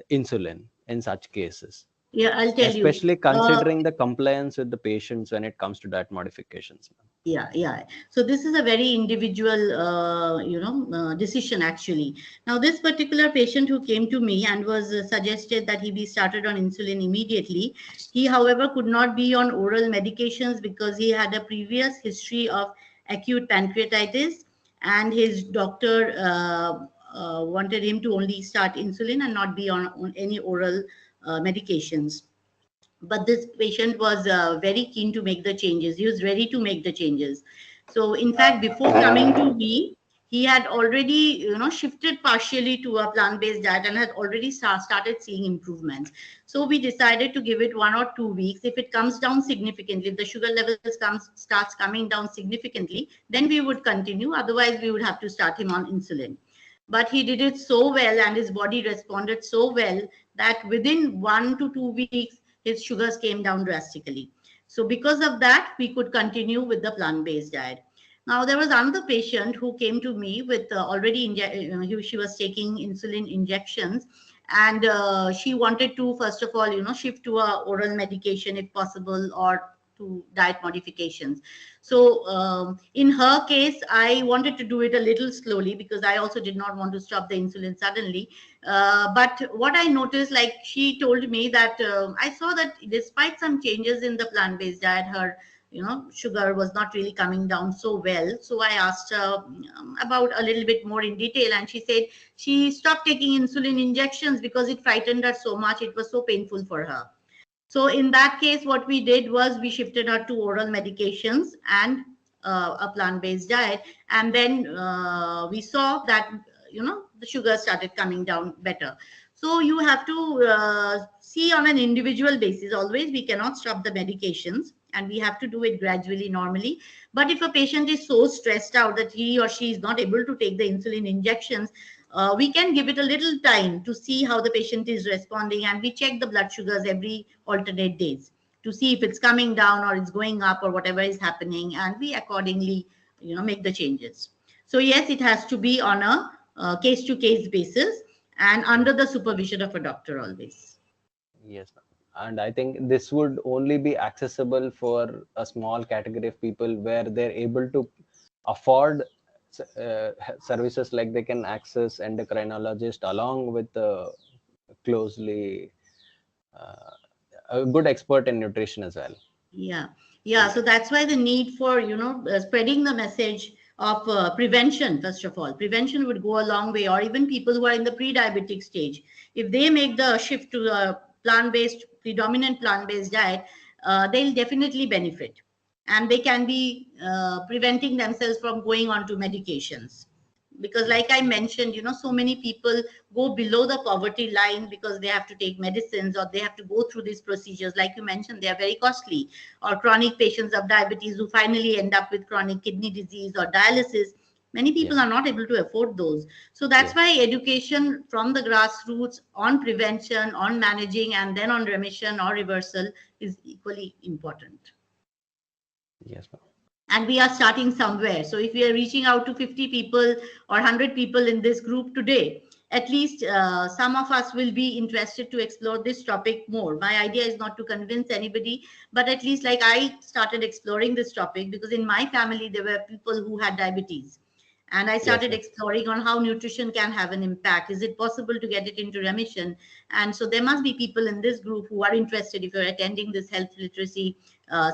insulin in such cases? Yeah, I'll tell you. Especially considering the compliance with the patients when it comes to diet modifications. Yeah. So this is a very individual decision actually. Now this particular patient who came to me and was suggested that he be started on insulin immediately, he however could not be on oral medications because he had a previous history of acute pancreatitis, and his doctor wanted him to only start insulin and not be on any oral medications. But this patient was very keen to make the changes. He was ready to make the changes. So in fact, before coming to me, he had already, shifted partially to a plant-based diet and had already started seeing improvements. So we decided to give it 1 or 2 weeks. If it comes down significantly, if the sugar levels starts coming down significantly, then we would continue. Otherwise, we would have to start him on insulin. But he did it so well and his body responded so well that within 1 to 2 weeks, his sugars came down drastically. So because of that, we could continue with the plant-based diet. Now, there was another patient who came to me with she was taking insulin injections, and she wanted to, first of all, shift to a oral medication if possible, or to diet modifications. So in her case, I wanted to do it a little slowly because I also did not want to stop the insulin suddenly. But what I noticed, like she told me that I saw that despite some changes in the plant-based diet, her sugar was not really coming down so well. So I asked her about a little bit more in detail, and she said she stopped taking insulin injections because it frightened her so much. It was so painful for her. So in that case, what we did was we shifted her to oral medications and a plant-based diet, and then we saw that the sugar started coming down better. So you have to see on an individual basis. Always, we cannot stop the medications, and we have to do it gradually, normally. But if a patient is so stressed out that he or she is not able to take the insulin injections, we can give it a little time to see how the patient is responding, and we check the blood sugars every alternate days to see if it's coming down or it's going up or whatever is happening, and we accordingly make the changes. So yes, it has to be on a case to case basis and under the supervision of a doctor always. Yes, ma'am. And I think this would only be accessible for a small category of people where they're able to afford services, like they can access endocrinologist along with closely a good expert in nutrition as well. Yeah. So that's why the need for spreading the message of prevention. First of all, prevention would go a long way. Or even people who are in the pre-diabetic stage, if they make the shift to a predominant plant-based diet, they'll definitely benefit, and they can be preventing themselves from going on to medications. Because like I mentioned, so many people go below the poverty line because they have to take medicines or they have to go through these procedures. Like you mentioned, they are very costly. Or chronic patients of diabetes who finally end up with chronic kidney disease or dialysis. Many people are not able to afford those. So that's why education from the grassroots on prevention, on managing, and then on remission or reversal is equally important. Yes, ma'am. And we are starting somewhere. So if we are reaching out to 50 people or 100 people in this group today, at least some of us will be interested to explore this topic more. My idea is not to convince anybody, but at least like I started exploring this topic because in my family, there were people who had diabetes. And I started exploring on how nutrition can have an impact. Is it possible to get it into remission? And so there must be people in this group who are interested if you're attending this health literacy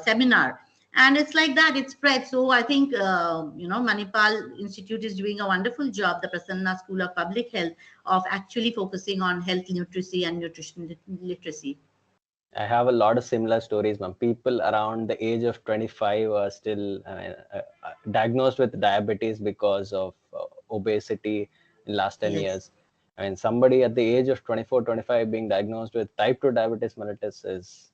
seminar. And it's like that, it spreads. So I think, Manipal Institute is doing a wonderful job, the Prasanna School of Public Health, of actually focusing on health literacy and nutrition literacy. I have a lot of similar stories, ma'am. People around the age of 25 are still diagnosed with diabetes because of obesity in last 10 years. I mean, somebody at the age of 24, 25 being diagnosed with type 2 diabetes mellitus is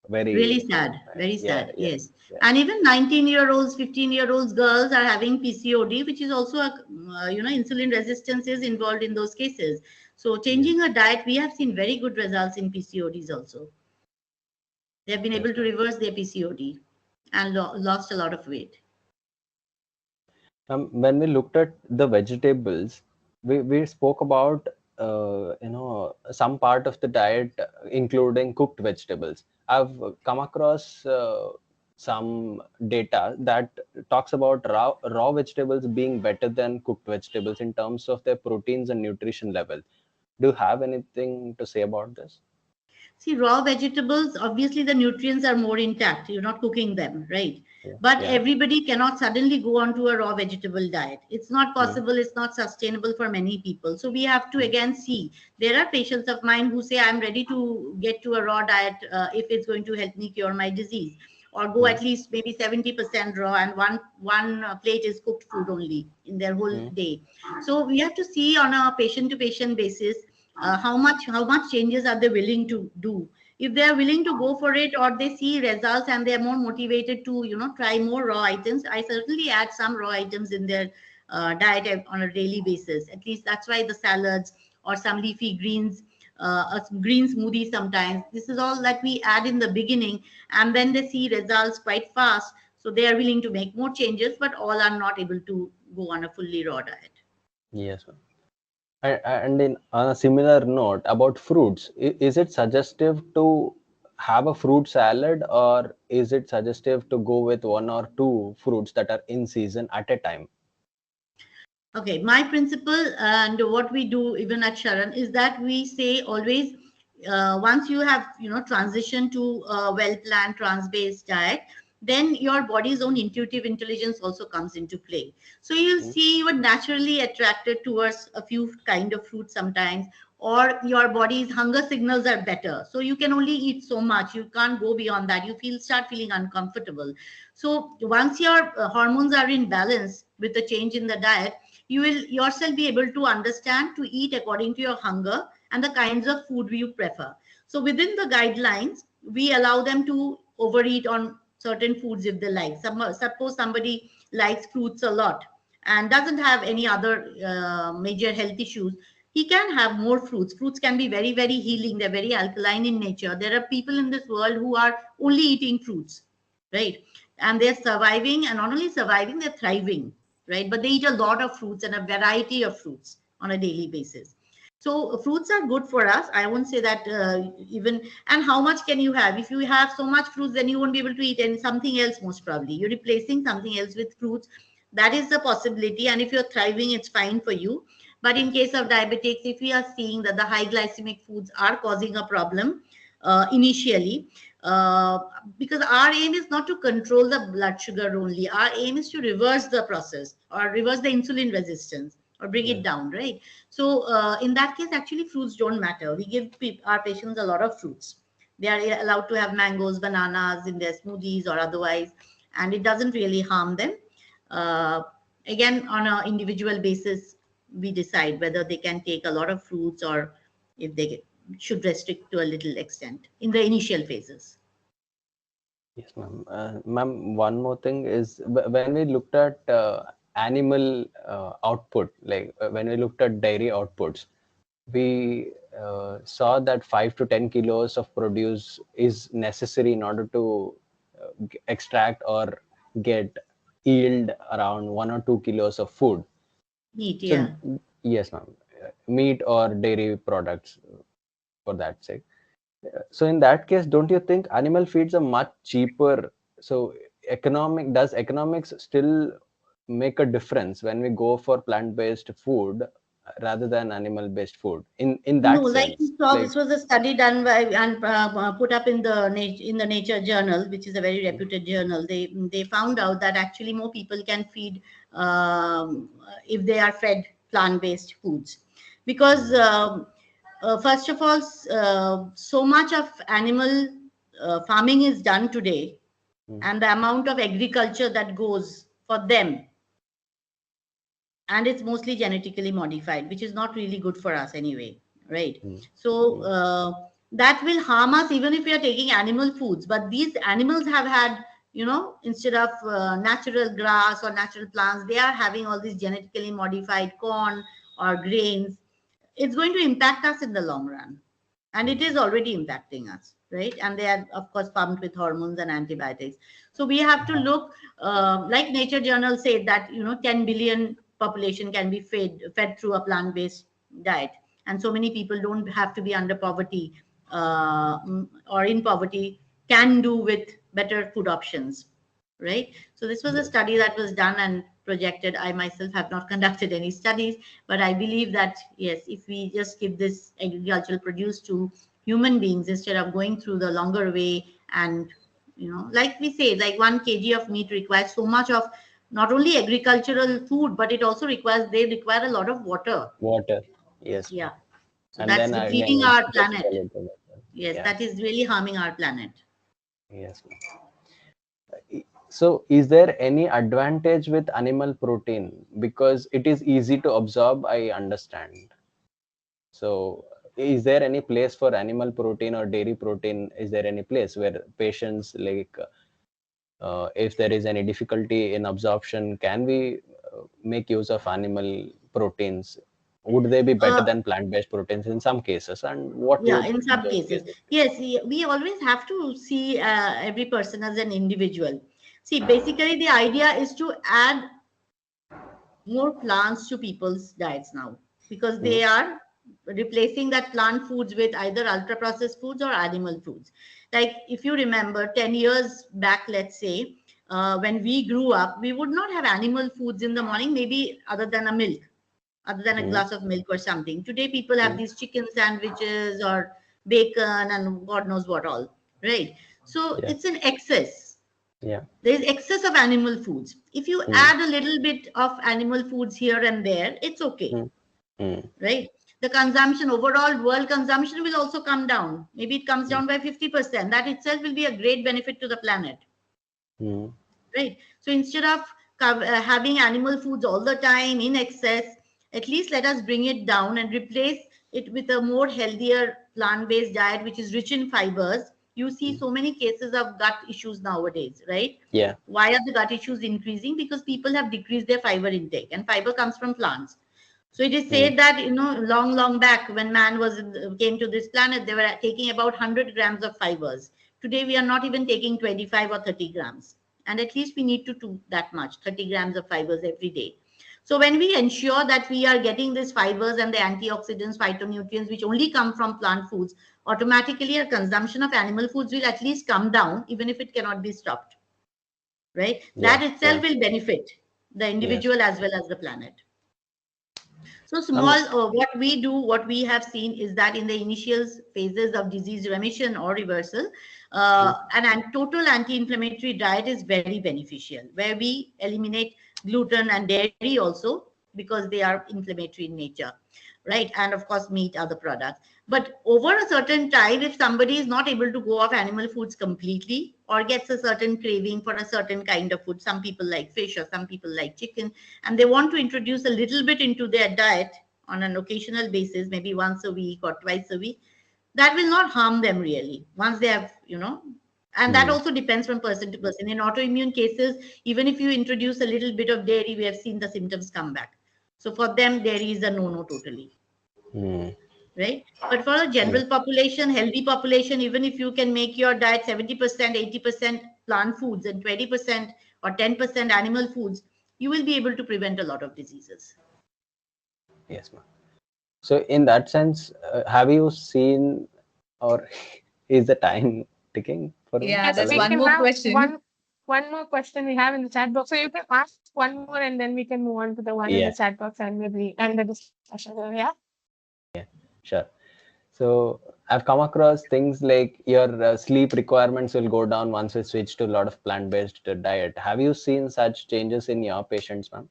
really sad, very sad. Yeah. And even 19-year-olds, 15-year-olds girls are having PCOD, which is also a insulin resistance is involved in those cases. So changing a diet, we have seen very good results in PCODs also. They have been able to reverse their PCOD and lost a lot of weight. When we looked at the vegetables, we spoke about some part of the diet including cooked vegetables. I've come across some data that talks about raw vegetables being better than cooked vegetables in terms of their proteins and nutrition level. Do you have anything to say about this? See, raw vegetables, obviously the nutrients are more intact. You're not cooking them, right? But everybody cannot suddenly go onto a raw vegetable diet. It's not possible. It's not sustainable for many people. So we have to again see. There are patients of mine who say, I'm ready to get to a raw diet if it's going to help me cure my disease. or go at least maybe 70% raw, and one plate is cooked food only in their whole day. So we have to see on a patient to patient basis how much changes are they willing to do. If they are willing to go for it, or they see results and they are more motivated to try more raw items, I certainly add some raw items in their diet on a daily basis. At least that's why the salads or some leafy greens, a green smoothie sometimes. This is all that we add in the beginning, and then they see results quite fast. So they are willing to make more changes, but all are not able to go on a fully raw diet. Yes, ma'am. And in on a similar note about fruits, is it suggestive to have a fruit salad, or is it suggestive to go with one or two fruits that are in season at a time? Okay, my principle and what we do even at Sharan is that we say always, once you have transition to a well-planned trans-based diet, then your body's own intuitive intelligence also comes into play. So you'll see you are naturally attracted towards a few kind of fruits sometimes, or your body's hunger signals are better. So you can only eat so much. You can't go beyond that. You start feeling uncomfortable. So once your hormones are in balance with the change in the diet, you will yourself be able to understand to eat according to your hunger and the kinds of food you prefer. So within the guidelines, we allow them to overeat on certain foods if they like. Suppose somebody likes fruits a lot and doesn't have any other major health issues, he can have more fruits. Fruits can be very, very healing. They're very alkaline in nature. There are people in this world who are only eating fruits, right? And they're surviving, and not only surviving, they're thriving, right? But they eat a lot of fruits and a variety of fruits on a daily basis. So fruits are good for us. I won't say that even. And how much can you have? If you have so much fruits, then you won't be able to eat any something else. Most probably, you're replacing something else with fruits. That is the possibility. And if you're thriving, it's fine for you. But in case of diabetics, if we are seeing that the high glycemic foods are causing a problem initially, because our aim is not to control the blood sugar only. Our aim is to reverse the process or reverse the insulin resistance or bring it down, right? So in that case, actually, fruits don't matter. We give our patients a lot of fruits. They are allowed to have mangoes, bananas in their smoothies or otherwise, and it doesn't really harm them. Uh, Again, on an individual basis, we decide whether they can take a lot of fruits or if they should restrict to a little extent in the initial phases. Yes, ma'am. Ma'am, one more thing is when we looked at animal output, like when we looked at dairy outputs, we saw that 5 to 10 kilos of produce is necessary in order to extract or get yield around 1 or 2 kilos of food. Meat, So yeah. yes, ma'am, meat or dairy products for that sake. So in that case, don't you think animal feeds are much cheaper? So does economics still make a difference when we go for plant-based food rather than animal-based food? In No, that like sense, you saw, like this was a study done by and put up in the Nature journal, which is a very reputed journal. They found out that actually more people can feed if they are fed plant-based foods, because first of all, so much of animal farming is done today, and the amount of agriculture that goes for them, and it's mostly genetically modified, which is not really good for us anyway, right? So that will harm us even if we are taking animal foods. But these animals have had, instead of natural grass or natural plants, they are having all these genetically modified corn or grains. It's going to impact us in the long run, and it is already impacting us, right? And they are of course pumped with hormones and antibiotics. So we have to look, like Nature journal said, that 10 billion population can be fed through a plant-based diet, and so many people don't have to be under poverty or in poverty, can do with better food options, right? So this was a study that was done and projected. I myself have not conducted any studies, but I believe that yes, if we just give this agricultural produce to human beings instead of going through the longer way, and like we say, like 1 kg of meat requires so much of not only agricultural food, but it also they require a lot of water. water. Yes, ma'am. Yeah. So And that's then again, depleting it's our just planet. skeleton. Yes, Yeah. that is really harming our planet. Yes, ma'am. So is there any advantage with animal protein? Because it is easy to absorb, I understand. So is there any place for animal protein or dairy protein? Is there any place where patients like if there is any difficulty in absorption, can we make use of animal proteins? Would they be better than plant-based proteins in some cases? And what Yeah, would in some those cases. cases be? Yes, we always have to see every person as an individual. See, basically, the idea is to add more plants to people's diets now because Mm, they are replacing that plant foods with either ultra processed foods or animal foods. Like if you remember 10 years back, let's say, when we grew up, we would not have animal foods in the morning, maybe other than a milk, other than a mm, glass of milk or something. Today, people have mm, these chicken sandwiches or bacon and God knows what all, right? So yeah, it's an excess. yeah. There is excess of animal foods. If you Mm, add a little bit of animal foods here and there, it's okay, mm, mm, right? The consumption, overall world consumption will also come down. Maybe it comes mm, down by 50%. That itself will be a great benefit to the planet, mm, right? So instead of having animal foods all the time in excess, at least let us bring it down and replace it with a more healthier plant-based diet, which is rich in fibers. You see mm. so many cases of gut issues nowadays, right? Yeah. Why are the gut issues increasing? Because people have decreased their fiber intake, and fiber comes from plants. So it is Mm, said that long back when man came to this planet, they were taking about 100 grams of fibers. Today we are not even taking 25 or 30 grams, and at least we need to do that much, 30 grams of fibers every day. So when we ensure that we are getting these fibers and the antioxidants, phytonutrients, which only come from plant foods, automatically our consumption of animal foods will at least come down, even if it cannot be stopped, right? yeah. That itself Yeah. will benefit the Yes. individual as well as the planet. So small, Um, what we do, what we have seen is that in the initial phases of disease remission or reversal, mm, an total anti-inflammatory diet is very beneficial, where we eliminate gluten and dairy also because they are inflammatory in nature, right? And of course, meat, other products. But over a certain time, if somebody is not able to go off animal foods completely or gets a certain craving for a certain kind of food, some people like fish or some people like chicken, and they want to introduce a little bit into their diet on an occasional basis, maybe once a week or twice a week, that will not harm them really once they have, and that mm, also depends from person to person. In autoimmune cases, even if you introduce a little bit of dairy, we have seen the symptoms come back. So for them, dairy is a no-no totally, mm, right? But for a mm. general population, healthy population, even if you can make your diet 70%, 80% plant foods and 20% or 10% animal foods, you will be able to prevent a lot of diseases. Yes, ma'am. So in that sense, have you seen or is the time ticking for me, Yeah, Yes, there's we Pallavi? one can more have question. one more question we have in the chat box. So you can ask one more and then we can move on to the one in the Yeah, chat box and maybe end the discussion. So, yeah. sure. So I've come across things like your sleep requirements will go down once we switch to a lot of plant-based diet. Have you seen such changes in your patients, ma'am?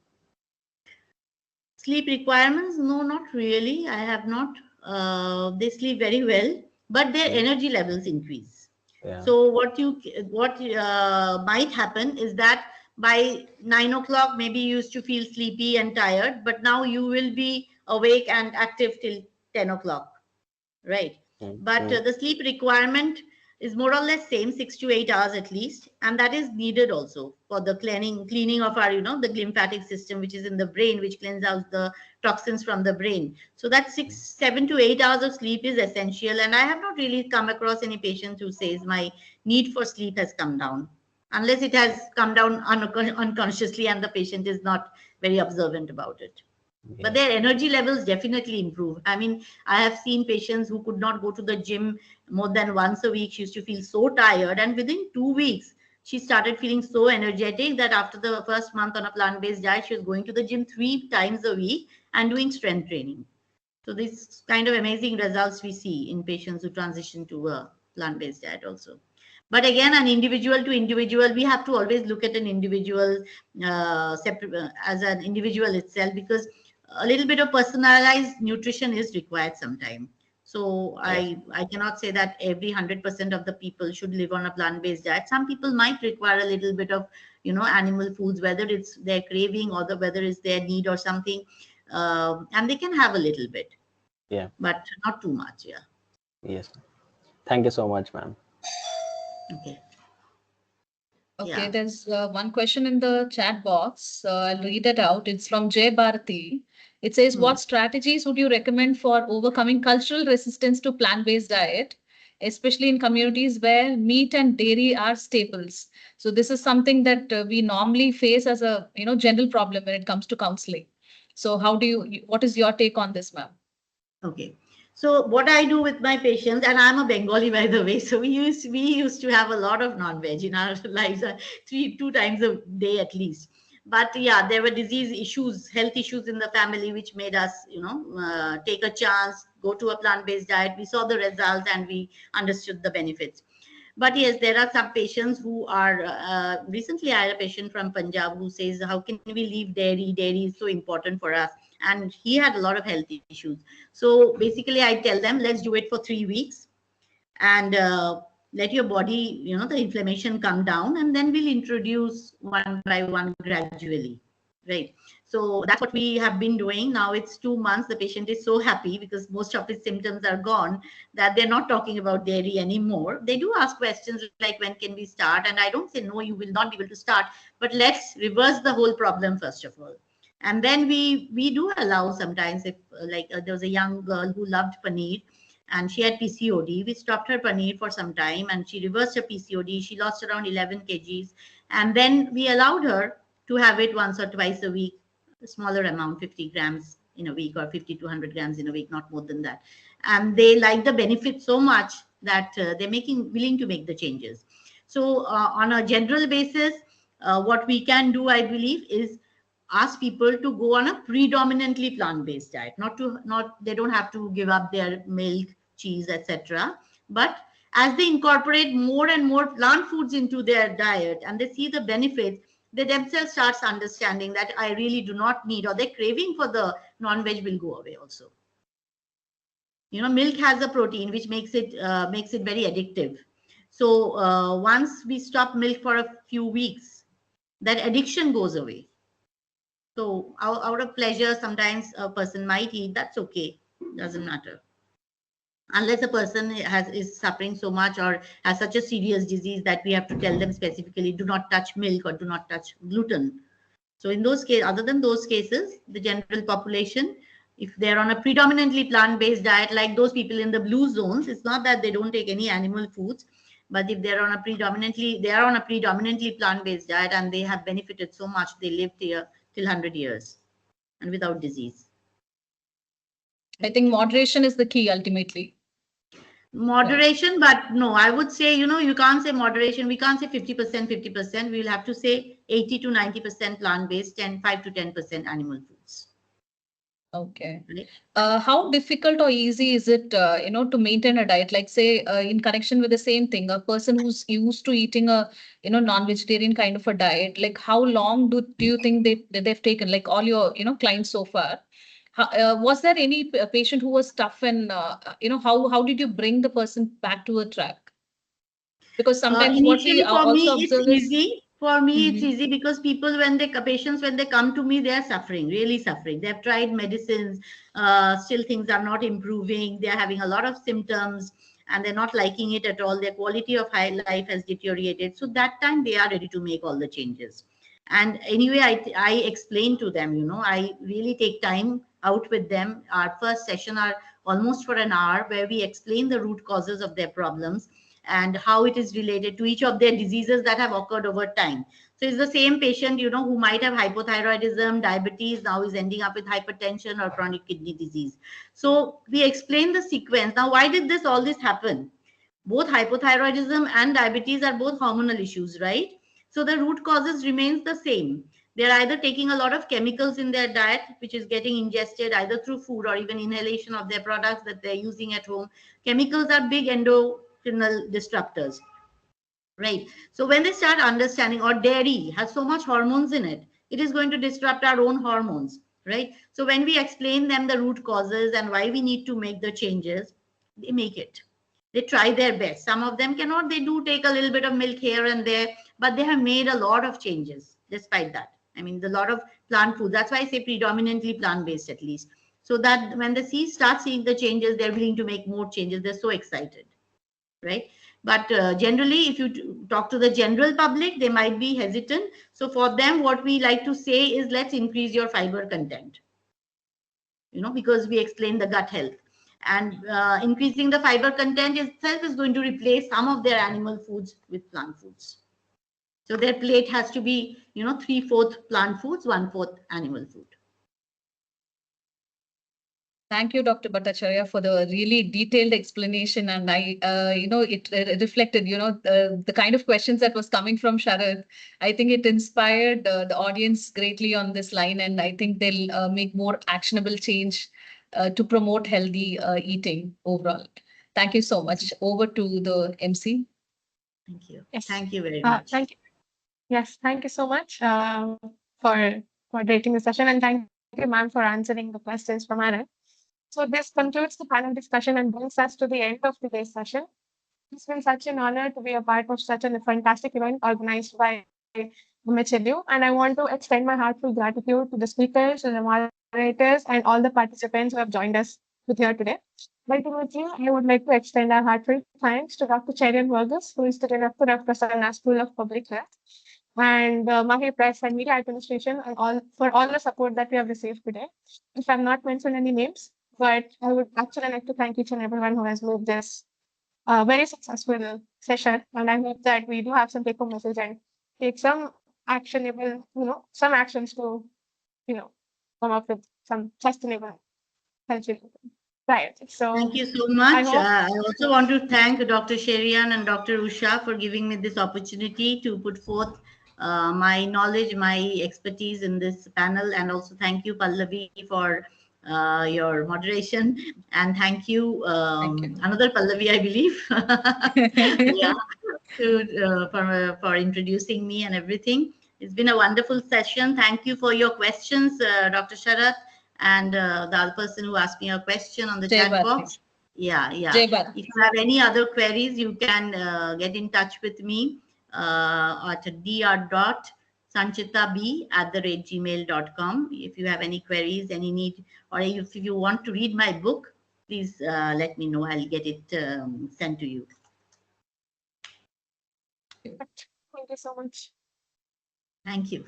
Sleep requirements? No, not really. I have not. They sleep very well, but their Mm, energy levels increase. yeah. So what might happen is that by 9 o'clock, maybe you used to feel sleepy and tired, but now you will be awake and active till 10 o'clock, right? Mm, But mm, the sleep requirement is more or less same, 6 to 8 hours at least, and that is needed also for the cleaning of our, the lymphatic system, which is in the brain, which cleans out the toxins from the brain. So that mm, 7 to 8 hours of sleep is essential, and I have not really come across any patient who says my need for sleep has come down, unless it has come down unconsciously and the patient is not very observant about it. But yeah. their energy levels definitely improve. I mean, I have seen patients who could not go to the gym more than once a week. She used to feel so tired, and within 2 weeks she started feeling so energetic that after the first month on a plant-based diet, she was going to the gym 3 times a week and doing strength training. So this kind of amazing results we see in patients who transition to a plant-based diet also. But again, an individual to individual, we have to always look at an individual as an individual itself, because a little bit of personalized nutrition is required sometimes. So I cannot say that every 100% of the people should live on a plant-based diet. Some people might require a little bit of, animal foods, whether it's their craving or whether it's their need or something, and they can have a little bit, but not too much. Yes. Thank you so much, ma'am. Okay, there's one question in the chat box. I'll read it out. It's from Jay Bharati. It says, what strategies would you recommend for overcoming cultural resistance to plant-based diet, especially in communities where meat and dairy are staples? So this is something that we normally face as a general problem when it comes to counseling. So what is your take on this, ma'am? Okay. So what I do with my patients, and I'm a Bengali, by the way, so we used to have a lot of non-veg in our lives, 2 times a day at least. But yeah, there were disease issues, health issues in the family, which made us, take a chance, go to a plant-based diet. We saw the results and we understood the benefits. But yes, there are some patients who are, recently I had a patient from Punjab who says, how can we leave dairy? Dairy is so important for us. And he had a lot of health issues. So basically I tell them, let's do it for 3 weeks and let your body, the inflammation come down, and then we'll introduce one by one gradually. Right. So that's what we have been doing. Now it's 2 months. The patient is so happy because most of his symptoms are gone, that they're not talking about dairy anymore. They do ask questions like, when can we start? And I don't say, no, you will not be able to start, but let's reverse the whole problem first of all. And then we do allow sometimes, if there was a young girl who loved paneer and she had PCOD. We stopped her paneer for some time and she reversed her PCOD. She lost around 11 kgs. And then we allowed her to have it once or twice a week, a smaller amount, 50 grams in a week or 50 to 100 grams in a week, not more than that. And they like the benefit so much that they're willing to make the changes. So on a general basis, what we can do, I believe, is ask people to go on a predominantly plant-based diet. They don't have to give up their milk, cheese, etc. But as they incorporate more and more plant foods into their diet and they see the benefits, they themselves starts understanding that I really do not need, or their craving for the non-veg will go away also. Milk has a protein which makes it very addictive. So once we stop milk for a few weeks, that addiction goes away. So out of pleasure, sometimes a person might eat, that's okay, doesn't matter. Unless a person is suffering so much or has such a serious disease that we have to tell them specifically, do not touch milk or do not touch gluten. So in those cases, other than those cases, the general population, if they're on a predominantly plant-based diet, like those people in the blue zones, it's not that they don't take any animal foods, but if they're on a predominantly plant-based diet and they have benefited so much, they lived here till 100 years and without disease. I think moderation is the key ultimately. Moderation, but no, I would say, you can't say moderation. We can't say 50%, 50%. We'll have to say 80 to 90% plant-based and 5 to 10% animal foods. Okay. How difficult or easy is it, to maintain a diet? Like say, in connection with the same thing, a person who's used to eating a, non-vegetarian kind of a diet, like how long do you think they've taken, like all your, clients so far? Was there any patient who was tough, and how did you bring the person back to a track? Because sometimes what we also observe is easy. For me, it's easy because patients, when they come to me, they are suffering, really suffering. They've tried medicines, still things are not improving. They're having a lot of symptoms and they're not liking it at all. Their quality of life has deteriorated. So that time they are ready to make all the changes. And anyway, I explain to them, I really take time out with them. Our first session are almost for an hour, where we explain the root causes of their problems and how it is related to each of their diseases that have occurred over time. So it's the same patient, who might have hypothyroidism, diabetes, now is ending up with hypertension or chronic kidney disease. So we explain the sequence. Now, why did all this happen? Both hypothyroidism and diabetes are both hormonal issues, right? So the root causes remains the same. They're either taking a lot of chemicals in their diet, which is getting ingested either through food or even inhalation of their products that they're using at home. Chemicals are big endocrinal disruptors, right? So when they start understanding, or dairy has so much hormones in it, it is going to disrupt our own hormones, right? So when we explain them the root causes and why we need to make the changes, they make it. They try their best. Some of them cannot. They do take a little bit of milk here and there, but they have made a lot of changes despite that. I mean, a lot of plant food. That's why I say predominantly plant-based at least. So that when the C's start seeing the changes, they're willing to make more changes. They're so excited, right? But generally, if you talk to the general public, they might be hesitant. So for them, what we like to say is, let's increase your fiber content, because we explain the gut health. And increasing the fiber content itself is going to replace some of their animal foods with plant foods. So their plate has to be, 3/4 plant foods, 1/4 animal food. Thank you, Dr. Bhattacharya, for the really detailed explanation. And it reflected, the kind of questions that was coming from Sharad. I think it inspired the audience greatly on this line, and I think they'll make more actionable change to promote healthy eating overall. Thank you so much. Over to the MC. Thank you. Yes. Thank you very much. Thank you. Yes, thank you so much for moderating the session, and thank you, ma'am, for answering the questions from our end. So this concludes the panel discussion and brings us to the end of today's session. It's been such an honor to be a part of such a fantastic event organized by MHLU, and I want to extend my heartfelt gratitude to the speakers, to the moderators, and all the participants who have joined us with here today. Ultimately, I would like to extend our heartfelt thanks to Dr. Cherian Vargas, who is the director of Prasanna School of Public Health, and MAHE Press and Media Administration, and for all the support that we have received today. If I've not mentioned any names, but I would actually like to thank each and everyone who has made this very successful session. And I hope that we do have some take-home message and take some actionable, some actions to, come up with some sustainable healthy diet. So thank you so much. I also want to thank Dr. Sherian and Dr. Usha for giving me this opportunity to put forth my knowledge, my expertise in this panel. And also thank you, Pallavi, for your moderation. And thank you, another Pallavi, I believe, for introducing me and everything. It's been a wonderful session. Thank you for your questions, Dr. Sharath, and the other person who asked me a question on the chat box. Yeah. If you have any other queries, you can get in touch with me at dr.sanchitab@gmail.com. If you have any queries, any need, or if you want to read my book, please let me know. I'll get it sent to you. Thank you so much. Thank you.